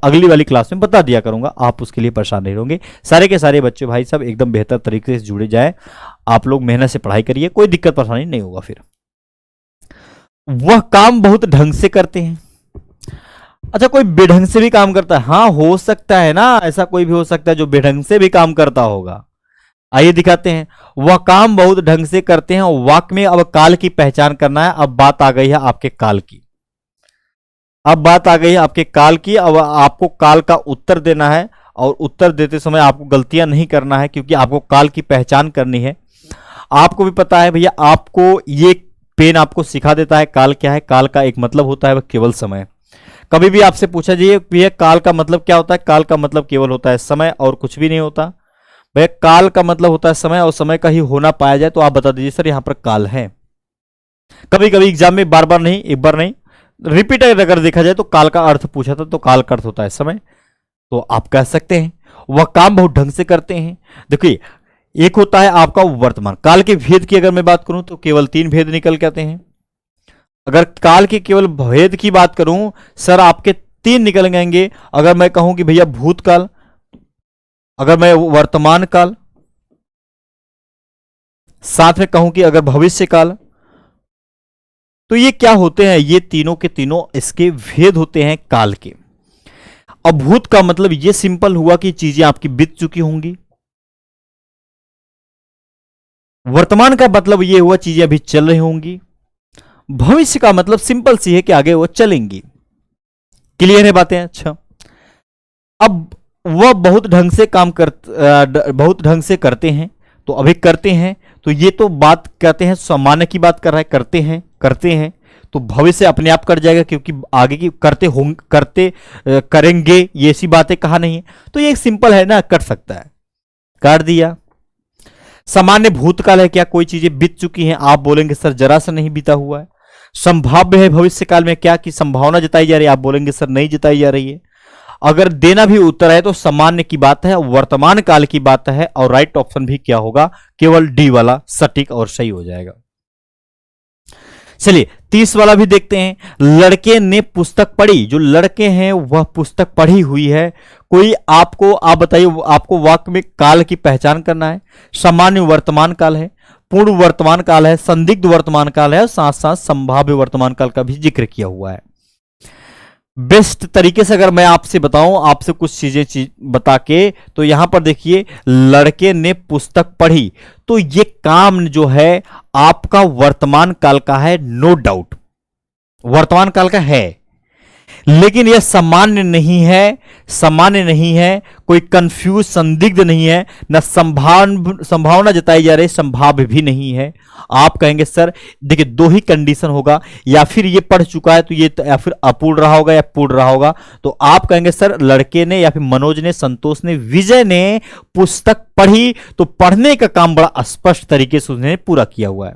अगली वाली क्लास में बता दिया करूंगा, आप उसके लिए परेशान नहीं होंगे। सारे के सारे बच्चे भाई सब एकदम बेहतर तरीके से जुड़े जाए, आप लोग मेहनत से पढ़ाई करिए, कोई दिक्कत परेशानी नहीं होगा। फिर वह काम बहुत ढंग से करते हैं। अच्छा, कोई बेढंग से भी काम करता है? हाँ, हो सकता है ना, ऐसा कोई भी हो सकता है जो बेढंग से भी काम करता होगा। आइए दिखाते हैं। वह काम बहुत ढंग से करते हैं। वाक्य में अब काल की पहचान करना है। अब बात आ गई है आपके काल की, अब बात आ गई है आपके काल की। अब आपको काल का उत्तर देना है, और उत्तर देते समय आपको गलतियां नहीं करना है, क्योंकि आपको काल की पहचान करनी है। आपको भी पता है भैया, आपको ये पेन आपको सिखा देता है काल क्या है। काल का एक मतलब होता है वह केवल समय। कभी भी आपसे पूछा जाइए भैया काल का मतलब क्या होता है, काल का मतलब केवल होता है समय और कुछ भी नहीं होता। भैया काल का मतलब होता है समय, और समय का ही होना पाया जाए तो आप बता दीजिए सर यहां पर काल है। कभी कभी एग्जाम में बार बार नहीं, एक बार नहीं, रिपीट अगर देखा जाए तो काल का अर्थ पूछा था, तो काल का अर्थ होता है समय। तो आप कह सकते हैं वह काम बहुत ढंग से करते हैं। देखिए, एक होता है आपका वर्तमान काल के भेद की अगर मैं बात करूं तो केवल 3 भेद निकल के आते हैं। अगर काल के केवल भेद की बात करूं सर, आपके 3 निकल जाएंगे। अगर मैं कहूं कि भैया भूतकाल, अगर मैं वर्तमान काल, साथ में कहूं कि अगर भविष्य काल, तो ये क्या होते हैं, ये तीनों के तीनों इसके भेद होते हैं काल के। अब भूत का मतलब ये सिंपल हुआ कि चीजें आपकी बीत चुकी होंगी। वर्तमान का मतलब ये हुआ चीजें अभी चल रही होंगी। भविष्य का मतलब सिंपल सी है कि आगे वो चलेंगी। क्लियर है बातें? अच्छा, अब वह बहुत ढंग से काम बहुत ढंग से करते हैं, तो अभी करते हैं, तो ये तो बात कहते हैं सामान्य की बात कर रहा है, करते हैं तो भविष्य अपने आप कर जाएगा, क्योंकि आगे की करते होंगे, करेंगे, ये ऐसी बातें कहा नहीं है। तो ये सिंपल है ना, कर सकता है, कर दिया। सामान्य भूतकाल है, क्या कोई चीजें बीत चुकी हैं? आप बोलेंगे सर जरा सा नहीं बीता हुआ है। संभाव्य है भविष्य काल में, क्या की संभावना जताई जा रही है? आप बोलेंगे सर नहीं जताई जा रही है। अगर देना भी उत्तर है तो सामान्य की बात है, वर्तमान काल की बात है, और राइट ऑप्शन भी क्या होगा? केवल डी वाला सटीक और सही हो जाएगा। चलिए 30 वाला भी देखते हैं। लड़के ने पुस्तक पढ़ी, जो लड़के हैं वह पुस्तक पढ़ी हुई है। कोई आपको, आप बताइए, आपको वाक्य में काल की पहचान करना है। सामान्य वर्तमान काल है, पूर्ण वर्तमान काल है, संदिग्ध वर्तमान काल है, साथ साथ संभाव्य वर्तमान काल का भी जिक्र किया हुआ है। बेस्ट तरीके से अगर मैं आपसे बताऊं, आपसे कुछ चीजें बता के, तो यहां पर देखिए लड़के ने पुस्तक पढ़ी, तो ये काम जो है आपका वर्तमान काल का है, नो डाउट वर्तमान काल का है, लेकिन यह सामान्य नहीं है, कोई कंफ्यूज संदिग्ध नहीं है, न संभावना जताई जा रही, संभाव्य भी नहीं है। आप कहेंगे सर देखिए दो ही कंडीशन होगा, या फिर ये पढ़ चुका है तो ये, या फिर अपूर्ण रहा होगा या पूर्ण रहा होगा। तो आप कहेंगे सर लड़के ने, या फिर मनोज ने, संतोष ने, विजय ने पुस्तक पढ़ी, तो पढ़ने का काम बड़ा स्पष्ट तरीके से उसने पूरा किया हुआ है,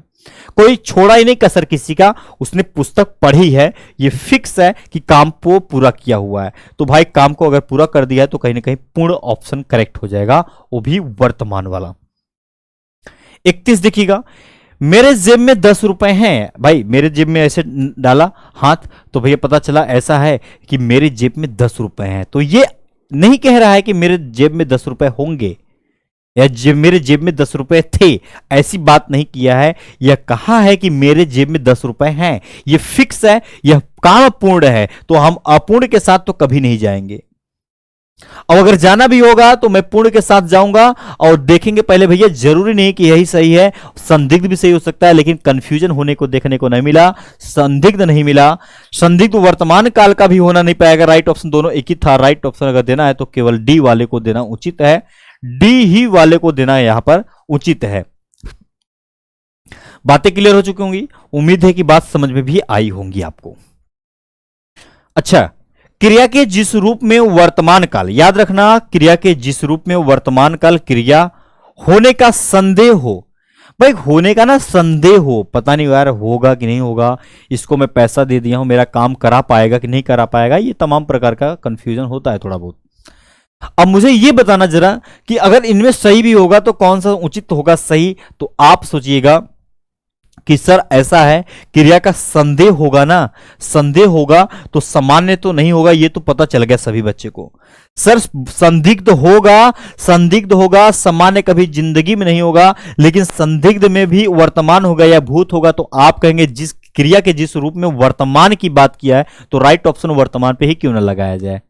कोई छोड़ा ही नहीं कसर किसी का, उसने पुस्तक पढ़ी है, ये फिक्स है कि काम को पूरा किया हुआ है। तो भाई काम को अगर पूरा कर दिया है तो कहीं ना कहीं पूर्ण ऑप्शन करेक्ट हो जाएगा, वो भी वर्तमान वाला। 31 देखिएगा, मेरे जेब में 10 रुपए हैं। भाई मेरे जेब में ऐसे डाला हाथ, तो भैया पता चला ऐसा है कि मेरे जेब में 10 रुपए हैं, तो ये नहीं कह रहा है कि मेरे जेब में 10 रुपए होंगे या मेरे जेब में 10 रुपए थे, ऐसी बात नहीं किया है। यह कहा है कि मेरे जेब में 10 रुपए हैं, यह फिक्स है, यह काम पूर्ण है, तो हम अपूर्ण के साथ तो कभी नहीं जाएंगे। और अगर जाना भी होगा तो मैं पूर्ण के साथ जाऊंगा और देखेंगे पहले भैया, जरूरी नहीं कि यही सही है, संदिग्ध भी सही हो सकता है, लेकिन कंफ्यूजन होने को देखने को नहीं मिला, संदिग्ध नहीं मिला। संदिग्ध वर्तमान काल का भी होना नहीं पाएगा, राइट ऑप्शन दोनों एक ही था। राइट ऑप्शन अगर देना है तो केवल डी वाले को देना उचित है, डी ही वाले को देना यहां पर उचित है। बातें क्लियर हो चुकी होंगी, उम्मीद है कि बात समझ में भी आई होंगी आपको। अच्छा, क्रिया के जिस रूप में वर्तमान काल, याद रखना, क्रिया के जिस रूप में वर्तमान काल क्रिया होने का संदेह हो। भाई होने का ना संदेह हो, पता नहीं यार होगा कि नहीं होगा, इसको मैं पैसा दे दिया हूं, मेरा काम करा पाएगा कि नहीं करा पाएगा, ये तमाम प्रकार का कंफ्यूजन होता है थोड़ा बहुत। अब मुझे ये बताना जरा कि अगर इनमें सही भी होगा तो कौन सा उचित होगा सही, तो आप सोचिएगा कि सर ऐसा है, क्रिया का संदेह होगा ना, संदेह होगा तो सामान्य तो नहीं होगा, ये तो पता चल गया सभी बच्चे को। सर संदिग्ध होगा, संदिग्ध होगा, सामान्य कभी जिंदगी में नहीं होगा, लेकिन संदिग्ध में भी वर्तमान होगा या भूत होगा, तो आप कहेंगे जिस क्रिया के जिस रूप में वर्तमान की बात किया है तो राइट ऑप्शन वर्तमान पे ही क्यों ना लगाया जाए।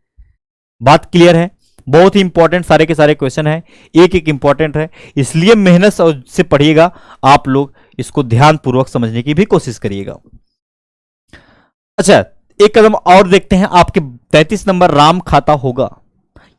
बात क्लियर है? बहुत ही इंपॉर्टेंट सारे के सारे क्वेश्चन है, एक एक इंपॉर्टेंट है, इसलिए मेहनत से पढ़िएगा आप लोग, इसको ध्यान पूर्वक समझने की भी कोशिश करिएगा। अच्छा, एक कदम और देखते हैं, आपके 33 नंबर राम खाता होगा।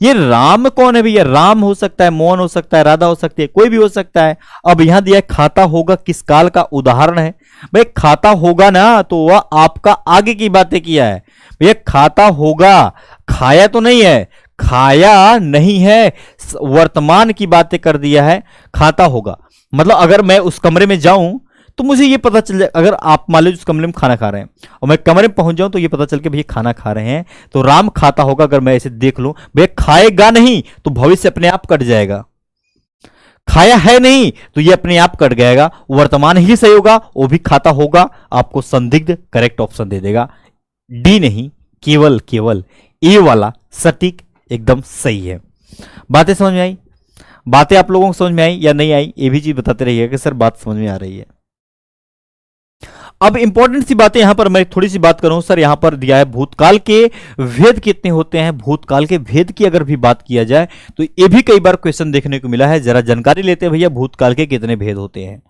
ये राम कौन है भैया? राम हो सकता है, मोहन हो सकता है, राधा हो सकती है, कोई भी हो सकता है। अब यहां दिया है खाता होगा, किस काल का उदाहरण है भाई? खाता होगा ना तो वह आपका आगे की बातें किया है भैया। खाता होगा, खाया तो नहीं है, खाया नहीं है, वर्तमान की बातें कर दिया है। खाता होगा मतलब अगर मैं उस कमरे में जाऊं तो मुझे ये पता चल जाए, अगर आप मान लीजिए उस कमरे में खाना खा रहे हैं और मैं कमरे में पहुंच जाऊं तो ये पता चल के भैया खाना खा रहे हैं, तो राम खाता होगा। अगर मैं ऐसे देख लूं भैया खाएगा नहीं तो भविष्य अपने आप कट जाएगा, खाया है नहीं तो ये अपने आप कट जाएगा, वर्तमान ही सही होगा, वो भी खाता होगा। आपको संदिग्ध करेक्ट ऑप्शन दे देगा, डी नहीं, केवल केवल ए वाला सटीक एकदम सही है। बातें समझ में आई? बातें आप लोगों को समझ में आई या नहीं आई, ये भी चीज बताते रहिए कि सर बात समझ में आ रही है। अब इंपॉर्टेंट सी बातें यहां पर मैं थोड़ी सी बात करूं। सर यहां पर दिया है भूतकाल के भेद कितने होते हैं। भूतकाल के भेद की अगर भी बात किया जाए तो ये भी कई बार क्वेश्चन देखने को मिला है। जरा जानकारी लेते हैं भैया, भूतकाल के कितने भेद होते हैं।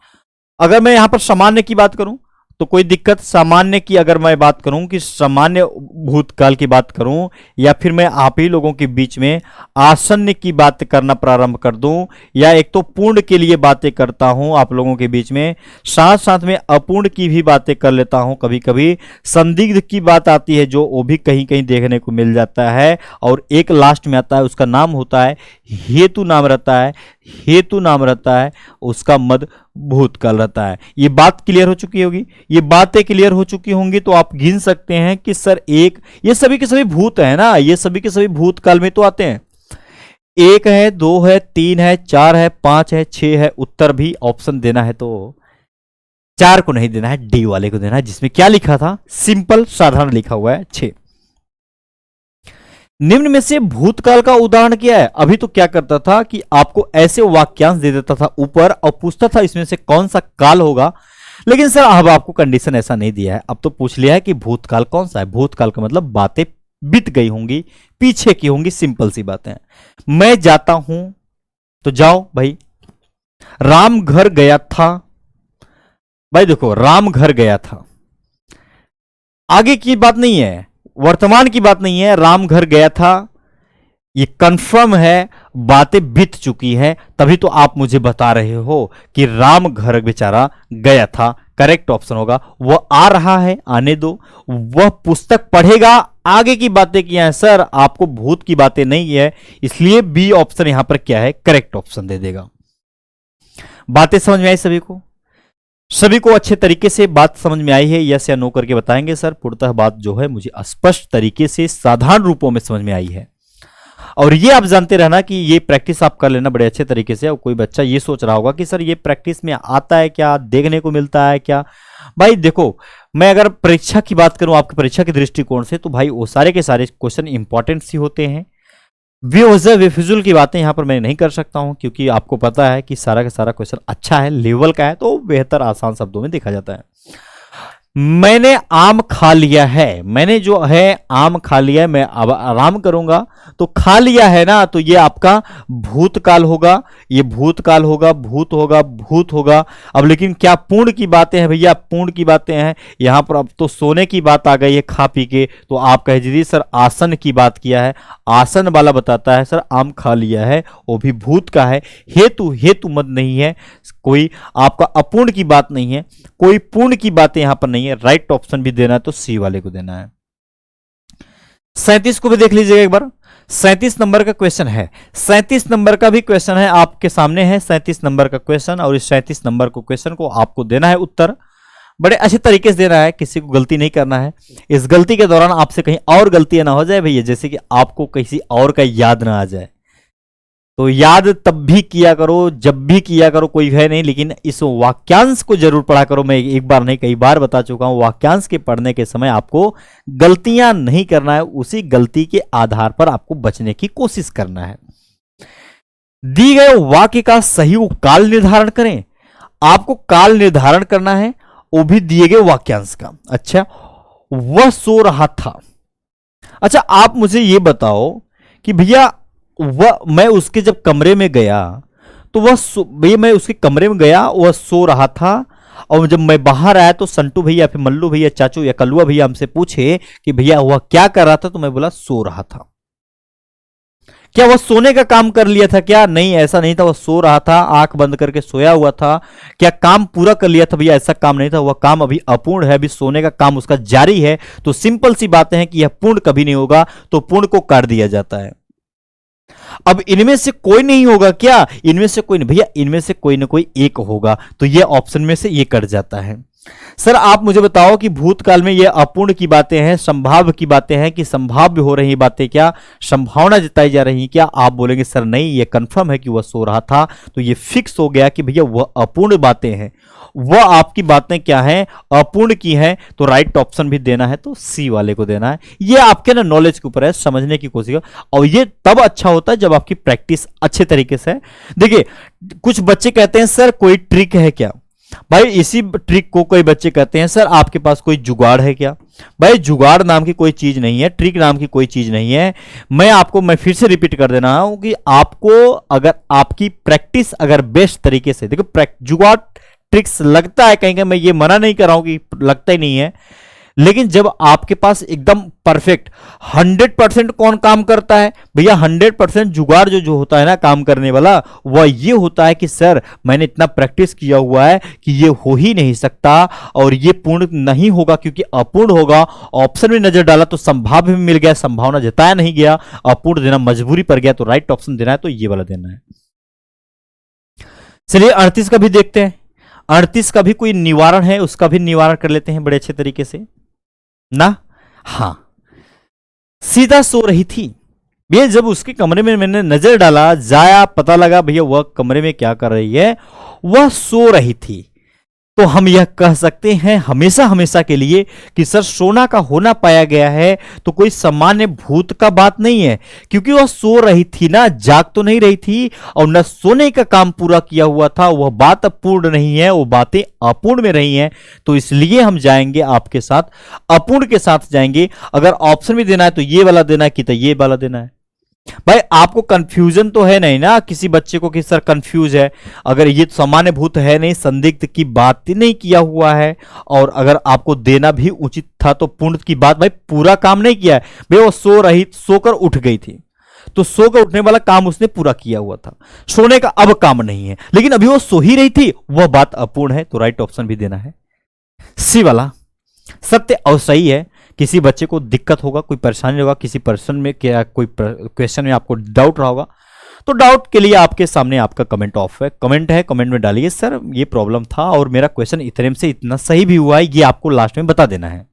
अगर मैं यहां पर सामान्य की बात करूं तो कोई दिक्कत, सामान्य की अगर मैं बात करूं कि सामान्य भूतकाल की बात करूं, या फिर मैं आप ही लोगों के बीच में आसन्न की बात करना प्रारंभ कर दूं, या एक तो पूर्ण के लिए बातें करता हूं आप लोगों के बीच में, साथ साथ में अपूर्ण की भी बातें कर लेता हूं, कभी कभी संदिग्ध की बात आती है जो वो भी कहीं कहीं देखने को मिल जाता है, और एक लास्ट में आता है उसका नाम होता है हेतु नाम रहता है, हेतु नाम रहता है, उसका मद भूतकाल रहता है। ये बात क्लियर हो चुकी होगी, ये बातें क्लियर हो चुकी होंगी तो आप गिन सकते हैं कि सर एक, ये सभी के सभी भूत है ना, ये सभी के सभी भूतकाल में तो आते हैं। एक है, दो है, तीन है, चार है, पांच है, छह है। उत्तर भी ऑप्शन देना है तो चार को नहीं देना है, डी वाले को देना है, जिसमें क्या लिखा था, सिंपल साधारण लिखा हुआ है 6। निम्न में से भूतकाल का उदाहरण क्या है? अभी तो क्या करता था कि आपको ऐसे वाक्यांश दे देता था ऊपर और पूछता था इसमें से कौन सा काल होगा, लेकिन सर अब आपको कंडीशन ऐसा नहीं दिया है। अब तो पूछ लिया है कि भूतकाल कौन सा है। भूतकाल का मतलब बातें बीत गई होंगी, पीछे की होंगी, सिंपल सी बातें। मैं जाता हूं तो जाओ भाई। राम घर गया था, भाई देखो राम घर गया था, आगे की बात नहीं है, वर्तमान की बात नहीं है, राम घर गया था, ये कंफर्म है, बातें बीत चुकी हैं, तभी तो आप मुझे बता रहे हो कि राम घर बेचारा गया था। करेक्ट ऑप्शन होगा वह आ रहा है, आने दो, वह पुस्तक पढ़ेगा, आगे की बातें किया है सर, आपको भूत की बातें नहीं है, इसलिए बी ऑप्शन यहां पर क्या है, करेक्ट ऑप्शन दे देगा। बातें समझ में आई सभी को? सभी को अच्छे तरीके से बात समझ में आई है? यस या नो करके बताएंगे सर। पूर्णतः बात जो है मुझे स्पष्ट तरीके से साधारण रूपों में समझ में आई है। और ये आप जानते रहना कि ये प्रैक्टिस आप कर लेना बड़े अच्छे तरीके से। और कोई बच्चा ये सोच रहा होगा कि सर ये प्रैक्टिस में आता है क्या, देखने को मिलता है क्या? भाई देखो, मैं अगर परीक्षा की बात करूं आपकी परीक्षा के दृष्टिकोण से, तो भाई वो सारे के सारे क्वेश्चन इंपॉर्टेंट सी होते हैं। बेफिजूल की बातें यहां पर मैं नहीं कर सकता हूं, क्योंकि आपको पता है कि सारा का सारा क्वेश्चन अच्छा है, लेवल का है, तो बेहतर आसान शब्दों में देखा जाता है। मैंने आम खा लिया है, मैंने जो है आम खा लिया है, मैं अब आराम करूंगा, तो खा लिया है ना, तो ये आपका भूतकाल होगा, ये भूतकाल होगा, भूत होगा, भूत होगा। अब लेकिन क्या पूर्ण की बातें हैं भैया? पूर्ण की बातें हैं यहां पर। अब तो सोने की बात आ गई है खा पी के, तो आप कह दीजिए सर आसन की बात किया है, आसन वाला बताता है सर आम खा लिया है, वो भी भूत का है। हेतु, हेतु मत नहीं है, कोई आपका अपूर्ण की बात नहीं है, कोई पूर्ण की बातें यहां पर नहीं है। राइट ऑप्शन भी देना है तो सी वाले को देना है। 37 को भी देख लीजिएगा एक बार। 37 नंबर का क्वेश्चन है, 37 नंबर का भी क्वेश्चन है आपके सामने है 37 नंबर का क्वेश्चन, और इस 37 नंबर को क्वेश्चन को आपको देना है उत्तर, बड़े अच्छे तरीके से देना है, किसी को गलती नहीं करना है। इस गलती के दौरान आपसे कहीं और गलतियां ना हो जाए भैया, जैसे कि आपको किसी और का याद ना आ जाए, तो याद तब भी किया करो जब भी किया करो, कोई है नहीं, लेकिन इस वाक्यांश को जरूर पढ़ा करो। मैं एक बार नहीं कई बार बता चुका हूं, वाक्यांश के पढ़ने के समय आपको गलतियां नहीं करना है, उसी गलती के आधार पर आपको बचने की कोशिश करना है। दी गए वाक्य का सही काल निर्धारण करें। आपको काल निर्धारण करना है, वो भी दिए गए वाक्यांश का। अच्छा, वह सो रहा था। अच्छा, आप मुझे ये बताओ कि भैया वह, मैं उसके जब कमरे में गया तो भैया मैं उसके कमरे में गया, वह सो रहा था, और जब मैं बाहर आया तो संटू भैया फिर मल्लू भैया चाचू या कलुआ भैया हमसे पूछे कि भैया वह क्या कर रहा था, तो मैं बोला सो रहा था। क्या वह सोने का काम कर लिया था? क्या नहीं, ऐसा नहीं था, वह सो रहा था, आंख बंद करके सोया हुआ था। क्या काम पूरा कर लिया था? भैया ऐसा काम नहीं था, वह काम अभी अपूर्ण है, अभी सोने का काम उसका जारी है। तो सिंपल सी बातें हैं कि यह पूर्ण कभी नहीं होगा, तो पूर्ण को काट दिया जाता है। अब इनमें से कोई नहीं होगा क्या? इनमें से कोई नहीं भैया, इनमें से कोई ना कोई एक होगा, तो ये ऑप्शन में से ये कट जाता है। सर आप मुझे बताओ कि भूतकाल में ये अपूर्ण की बातें हैं, संभाव्य की बातें हैं, कि संभाव्य हो रही बातें, क्या संभावना जताई जा रही है क्या? आप बोलेंगे सर नहीं, ये कंफर्म है कि वह सो रहा था, तो ये फिक्स हो गया कि भैया वह अपूर्ण बातें हैं। वह आपकी बातें क्या हैं? अपूर्ण की हैं, तो राइट ऑप्शन भी देना है तो सी वाले को देना है। ये आपके ना नॉलेज के ऊपर है, समझने की कोशिश करो, और ये तब अच्छा होता है जब आपकी प्रैक्टिस अच्छे तरीके से है। देखिए, कुछ बच्चे कहते हैं सर कोई ट्रिक है क्या? भाई इसी ट्रिक को कोई बच्चे कहते हैं सर आपके पास कोई जुगाड़ है क्या? भाई जुगाड़ नाम की कोई चीज नहीं है, ट्रिक नाम की कोई चीज नहीं है। मैं फिर से रिपीट कर देना हूं कि आपको अगर आपकी प्रैक्टिस अगर बेस्ट तरीके से, देखो जुगाड़ ट्रिक्स लगता है कहीं कहीं, मैं ये मना नहीं कर रहा हूं कि लगता ही नहीं है, लेकिन जब आपके पास एकदम परफेक्ट 100% कौन काम करता है? भैया 100% जुगाड़ जो होता है ना काम करने वाला, वह ये होता है कि सर मैंने इतना प्रैक्टिस किया हुआ है कि ये हो ही नहीं सकता, और ये पूर्ण नहीं होगा क्योंकि अपूर्ण होगा। ऑप्शन में नजर डाला तो संभाव्य भी मिल गया, संभावना जताया नहीं गया, अपूर्ण देना मजबूरी पर गया, तो राइट ऑप्शन देना है तो ये वाला देना है। चलिए 38 का भी देखते हैं। 38 का भी कोई निवारण है, उसका भी निवारण कर लेते हैं बड़े अच्छे तरीके से ना। हां, सीता सो रही थी। भैया जब उसके कमरे में मैंने नजर डाला, जाया, पता लगा भैया वह कमरे में क्या कर रही है, वह सो रही थी, तो हम यह कह सकते हैं हमेशा हमेशा के लिए कि सर सोना का होना पाया गया है, तो कोई सामान्य भूत का बात नहीं है, क्योंकि वह सो रही थी ना, जाग तो नहीं रही थी, और न सोने का काम पूरा किया हुआ था, वह बात अपूर्ण नहीं है, वो बातें अपूर्ण में रही हैं, तो इसलिए हम जाएंगे आपके साथ, अपूर्ण के साथ जाएंगे। अगर ऑप्शन भी देना है तो ये वाला देना है कि तो ये वाला देना है। भाई आपको कंफ्यूजन तो है नहीं ना किसी बच्चे को कि सर कंफ्यूज है? अगर ये सामान्य भूत है नहीं, संदिग्ध की बात ही नहीं किया हुआ है, और अगर आपको देना भी उचित था तो पूर्ण की बात, भाई पूरा काम नहीं किया है। भाई वो सोकर उठ गई थी, तो सोकर उठने वाला काम उसने पूरा किया हुआ था, सोने का अब काम नहीं है, लेकिन अभी वो सो ही रही थी, वह बात अपूर्ण है, तो राइट ऑप्शन भी देना है सी वाला। सत्य और सही है। किसी बच्चे को दिक्कत होगा, कोई परेशानी होगा, किसी पर्सन में क्या कोई क्वेश्चन में आपको डाउट रहा होगा, तो डाउट के लिए आपके सामने आपका कमेंट ऑफ है, कमेंट में डालिए सर ये प्रॉब्लम था और मेरा क्वेश्चन इतने से इतना सही भी हुआ है, ये आपको लास्ट में बता देना है।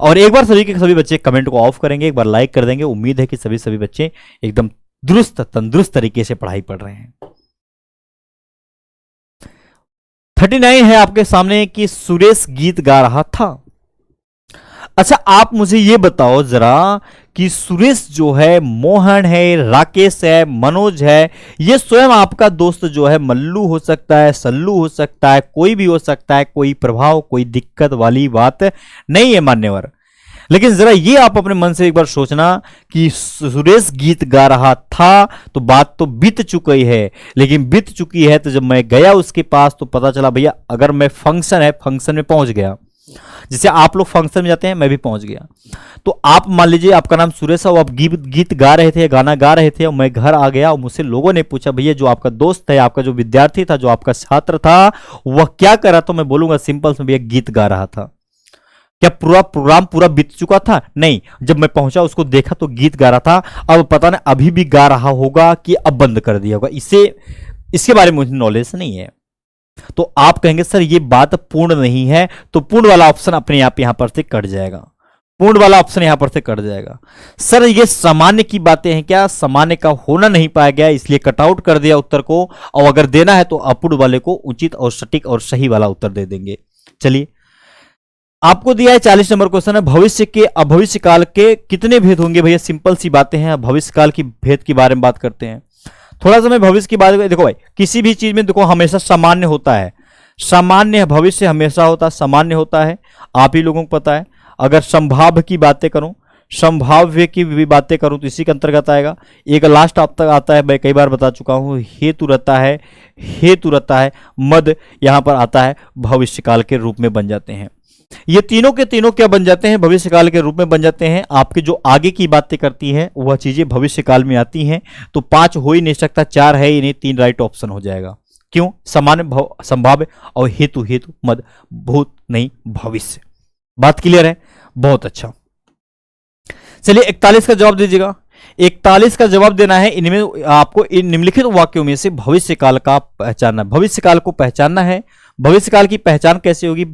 और एक बार सभी के सभी बच्चे कमेंट को ऑफ करेंगे, एक बार लाइक कर देंगे। उम्मीद है कि सभी बच्चे एकदम दुरुस्त तंदुरुस्त तरीके से पढ़ाई पढ़ रहे हैं। 39 है आपके सामने कि सुरेश गीत गा रहा था। अच्छा आप मुझे ये बताओ जरा कि सुरेश जो है, मोहन है, राकेश है, मनोज है, ये स्वयं आपका दोस्त जो है मल्लू हो सकता है, सल्लू हो सकता है, कोई भी हो सकता है, कोई प्रभाव कोई दिक्कत वाली बात नहीं है मान्यवर। लेकिन जरा ये आप अपने मन से एक बार सोचना कि सुरेश गीत गा रहा था, तो बात तो बीत चुकी है, लेकिन बीत चुकी है तो जब मैं गया उसके पास तो पता चला भैया अगर मैं फंक्शन में पहुंच गया, जैसे आप लोग फंक्शन में जाते हैं मैं भी पहुंच गया, तो आप मान लीजिए आपका नाम सुरेश है, आप गीत गा रहे थे, गाना गा रहे थे, और मैं घर आ गया और मुझसे लोगों ने पूछा भैया जो आपका दोस्त है, आपका जो विद्यार्थी था, जो आपका छात्र था, वह क्या कर रहा था? तो मैं बोलूंगा सिंपल से भैया गीत गा रहा था। क्या पूरा प्रोग्राम पूरा बीत चुका था? नहीं, जब मैं पहुंचा उसको देखा तो गीत गा रहा था। अब पता नहीं अभी भी गा रहा होगा कि अब बंद कर दिया होगा, इसके बारे में मुझे नॉलेज नहीं है। तो आप कहेंगे सर ये बात पूर्ण नहीं है, तो पूर्ण वाला ऑप्शन अपने आप यहां पर से कट जाएगा। पूर्ण वाला ऑप्शन यहां पर से कट जाएगा। सर ये सामान्य की बातें हैं क्या? सामान्य का होना नहीं पाया गया, इसलिए कट आउट कर दिया उत्तर को, और अगर देना है तो अपूर्ण वाले को उचित और सटीक और सही वाला उत्तर दे देंगे। चलिए, आपको दिया है 40 नंबर क्वेश्चन है, भविष्य के अभविष्य काल के कितने भेद होंगे? भैया सिंपल सी बातें हैं, भविष्य काल की भेद के बारे में बात करते हैं। थोड़ा सा मैं भविष्य की बात, देखो भाई किसी भी चीज में देखो हमेशा सामान्य होता है, सामान्य भविष्य हमेशा होता है, सामान्य होता है, आप ही लोगों को पता है। अगर संभाव्य की बातें करूं, संभाव्य की भी बातें करूं तो इसी के अंतर्गत आएगा। एक लास्ट आप तक आता है, मैं कई बार बता चुका हूं, हेतु रहता है, हेतु रहता है, मद यहां पर आता है, भविष्य काल के रूप में बन जाते हैं। ये तीनों के तीनों क्या बन जाते हैं? भविष्य काल के रूप में बन जाते हैं। आपके जो आगे की बातें करती हैं वह चीजें भविष्य काल में आती हैं। तो 5 हो ही नहीं सकता, 4 है ही नहीं, 3 राइट ऑप्शन हो जाएगा। क्यों? सामान्य, संभाव्य और हेतु, हेतु मद, भूत नहीं भविष्य। बात क्लियर है? बहुत अच्छा। चलिए 41 का जवाब दीजिएगा। 41 का जवाब देना है। इनमें आपको इन निम्नलिखित वाक्यों में से भविष्य काल का पहचानना, भविष्य काल को पहचानना है। भविष्य काल की पहचान कैसे होगी?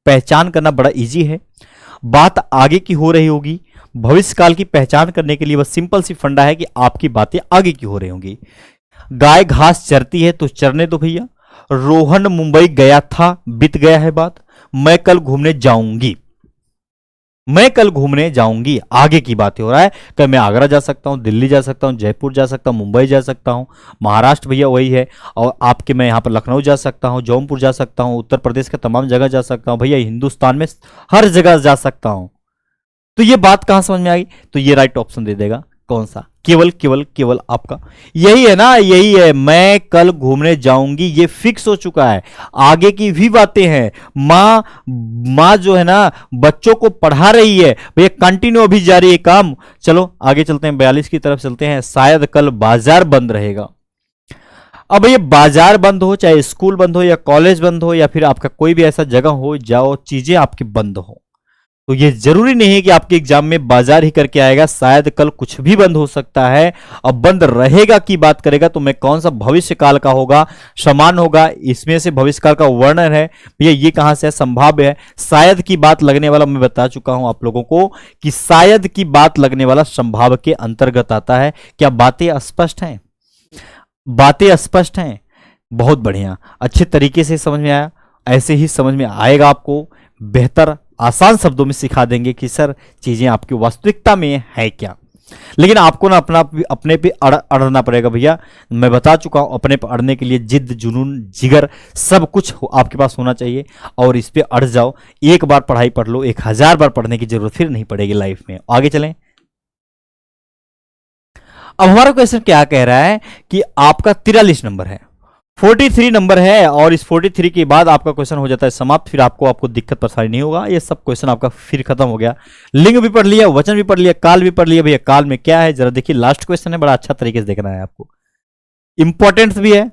पहचान करना बड़ा इजी है, बात आगे की हो रही होगी। भविष्य काल की पहचान करने के लिए बस सिंपल सी फंडा है कि आपकी बातें आगे की हो रही होंगी। गाय घास चरती है तो चरने दो भैया। रोहन मुंबई गया था, बीत गया है बात। मैं कल घूमने जाऊंगी, मैं कल घूमने जाऊंगी, आगे की बातें हो रहा है। कल मैं आगरा जा सकता हूं, दिल्ली जा सकता हूं, जयपुर जा सकता हूं, मुंबई जा सकता हूं, महाराष्ट्र भैया वही है, और आपके मैं यहां पर लखनऊ जा सकता हूं, जौनपुर जा सकता हूं, उत्तर प्रदेश के तमाम जगह जा सकता हूं भैया, हिंदुस्तान में हर जगह जा सकता हूं। तो ये बात कहां समझ में आई? तो ये राइट ऑप्शन दे देगा। कौन सा? केवल केवल केवल आपका यही है ना, यही है, मैं कल घूमने जाऊंगी, ये फिक्स हो चुका है। आगे की भी बातें हैं। माँ जो है ना बच्चों को पढ़ा रही है भैया, कंटिन्यू अभी जारी है काम। चलो आगे चलते हैं, 42 की तरफ चलते हैं। शायद कल बाजार बंद रहेगा। अब ये बाजार बंद हो, चाहे स्कूल बंद हो या कॉलेज बंद हो या फिर आपका कोई भी ऐसा जगह हो जाओ चीजें आपकी बंद हो, तो ये जरूरी नहीं है कि आपके एग्जाम में बाजार ही करके आएगा। शायद कल कुछ भी बंद हो सकता है। अब बंद रहेगा की बात करेगा तो मैं कौन सा भविष्य काल का होगा? समान होगा। इसमें से भविष्य काल का वर्णन है भैया, ये कहां से है? संभाव्य है। शायद की बात लगने वाला मैं बता चुका हूं आप लोगों को कि शायद की बात लगने वाला संभाव्य के अंतर्गत आता है। क्या बातें स्पष्ट हैं? बातें स्पष्ट हैं। बहुत बढ़िया, अच्छे तरीके से समझ में आया। ऐसे ही समझ में आएगा आपको। बेहतर आसान शब्दों में सिखा देंगे कि सर चीजें आपकी वास्तविकता में है क्या। लेकिन आपको ना अपने पे अड़ना पड़ेगा भैया। मैं बता चुका हूं, अपने पे अड़ने के लिए जिद, जुनून, जिगर सब कुछ आपके पास होना चाहिए, और इस पे अड़ जाओ। एक बार पढ़ाई पढ़ लो, 1000 बार पढ़ने की जरूरत फिर नहीं पड़ेगी लाइफ में। आगे चलें। अब हमारा क्वेश्चन क्या कह रहा है कि आपका 43 नंबर है, 43 नंबर है, और इस 43 के बाद आपका क्वेश्चन हो जाता है समाप्त। फिर आपको दिक्कत परेशानी नहीं होगा। ये सब क्वेश्चन आपका फिर खत्म हो गया। लिंग भी पढ़ लिया, वचन भी पढ़ लिया, काल भी पढ़ लिया भैया। काल में क्या है जरा देखिए, लास्ट क्वेश्चन है, बड़ा अच्छा तरीके से देखना है आपको, इंपॉर्टेंट भी है।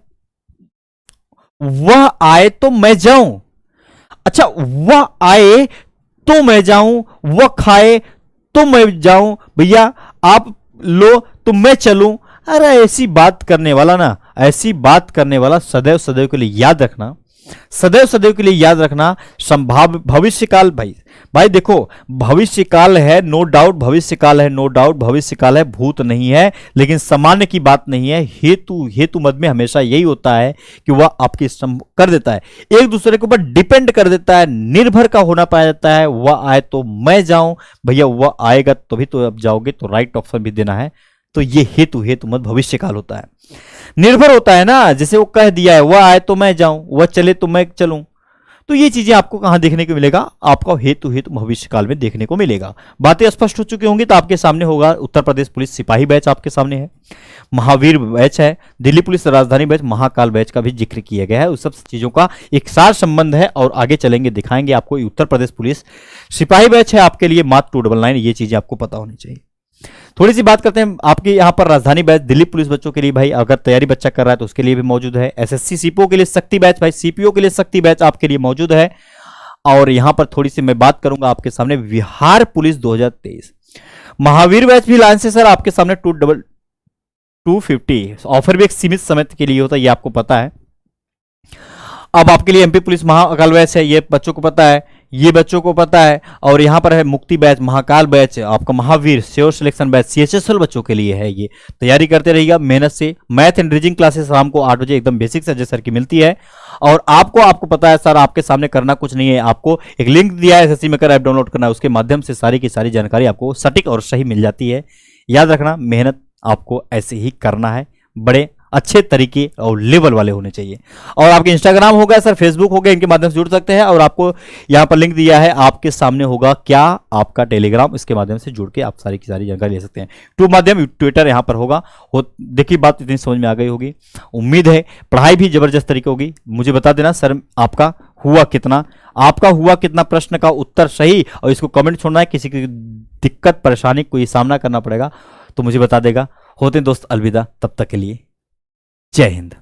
वह आए तो मैं जाऊं, अच्छा वह आए तो मैं जाऊं, वह खाए तो मैं जाऊं भैया, आप लो तो मैं चलूं। अरे ऐसी बात करने वाला ना, ऐसी बात करने वाला सदैव सदैव के लिए याद रखना, सदैव सदैव के लिए याद रखना। संभाव्य भविष्य काल, भाई देखो भविष्य काल है नो डाउट, भविष्य काल है नो डाउट, भविष्य काल है, भूत नहीं है, लेकिन सामान्य की बात नहीं है। हेतु मद में हमेशा यही होता है कि वह आपकी कर देता है, एक दूसरे के ऊपर डिपेंड कर देता है, निर्भर का होना पाया जाता है। वह आए तो मैं जाऊं भैया, वह आएगा तभी तो आप जाओगे, तो राइट ऑप्शन भी देना है। तो ये हेतु मत भविष्य काल होता है, निर्भर होता है ना। जैसे वो कह दिया है वह आए तो मैं जाऊं, वह चले तो मैं चलूं, तो ये चीजें आपको कहां देखने को मिलेगा? आपका हेतु भविष्य काल में देखने को मिलेगा। बातें स्पष्ट हो चुकी होंगी तो आपके सामने होगा उत्तर प्रदेश पुलिस सिपाही बैच आपके सामने है, महावीर बैच है, दिल्ली पुलिस राजधानी बैच, महाकाल बैच का भी जिक्र किया गया है। उस सब चीजों का एक सार संबंध है, और आगे चलेंगे दिखाएंगे आपको। उत्तर प्रदेश पुलिस सिपाही बैच है आपके लिए मात्र 299, ये चीजें आपको पता होनी चाहिए। थोड़ी सी बात करते हैं आपके यहाँ पर राजधानी बैच दिल्ली पुलिस बच्चों के लिए, भाई अगर तैयारी बच्चा कर रहा है तो उसके लिए भी मौजूद है। एसएससी सीपीओ के लिए शक्ति बैच, भाई सीपीओ के लिए शक्ति बैच आपके लिए मौजूद है। और यहां पर थोड़ी सी मैं बात करूंगा आपके सामने बिहार पुलिस 2023 महावीर बैच भी लाइन से सर आपके सामने 250 ऑफर भी एक सीमित समय के लिए होता है, ये आपको पता है। अब आपके लिए एमपी पुलिस महाकाल बैच है, ये बच्चों को पता है। ये बच्चों को पता है। और यहाँ पर है मुक्ति बैच, महाकाल बैच, आपका Mahavir, sure selection batch, CHSL बच्चों के लिए है। ये तैयारी करते रहिएगा मेहनत से। मैथ एंड रीजनिंग क्लासेस शाम को 8 बजे एकदम बेसिक से अजय सर की मिलती है। और आपको पता है सर, आपके सामने करना कुछ नहीं है, आपको एक लिंक दिया है एसएससी मेकर ऐप डाउनलोड करना है, उसके माध्यम से सारी की सारी जानकारी आपको सटीक और सही मिल जाती है। याद रखना, मेहनत आपको ऐसे ही करना है, बड़े अच्छे तरीके और लेवल वाले होने चाहिए। और आपके इंस्टाग्राम हो गया सर, फेसबुक हो गया, इनके माध्यम से जुड़ सकते हैं। और आपको यहाँ पर लिंक दिया है, आपके सामने होगा क्या, आपका टेलीग्राम, इसके माध्यम से जुड़ के आप सारी की सारी जानकारी ले सकते हैं। ट्विटर यहाँ पर होगा। देखिए बात इतनी समझ में आ गई होगी, उम्मीद है पढ़ाई भी जबरदस्त तरीके होगी। मुझे बता देना सर आपका हुआ कितना प्रश्न का उत्तर सही, और इसको कमेंट छोड़ना है। किसी की दिक्कत परेशानी कोई सामना करना पड़ेगा तो मुझे बता देगा। होते हैं दोस्त, अलविदा, तब तक के लिए जय हिंद।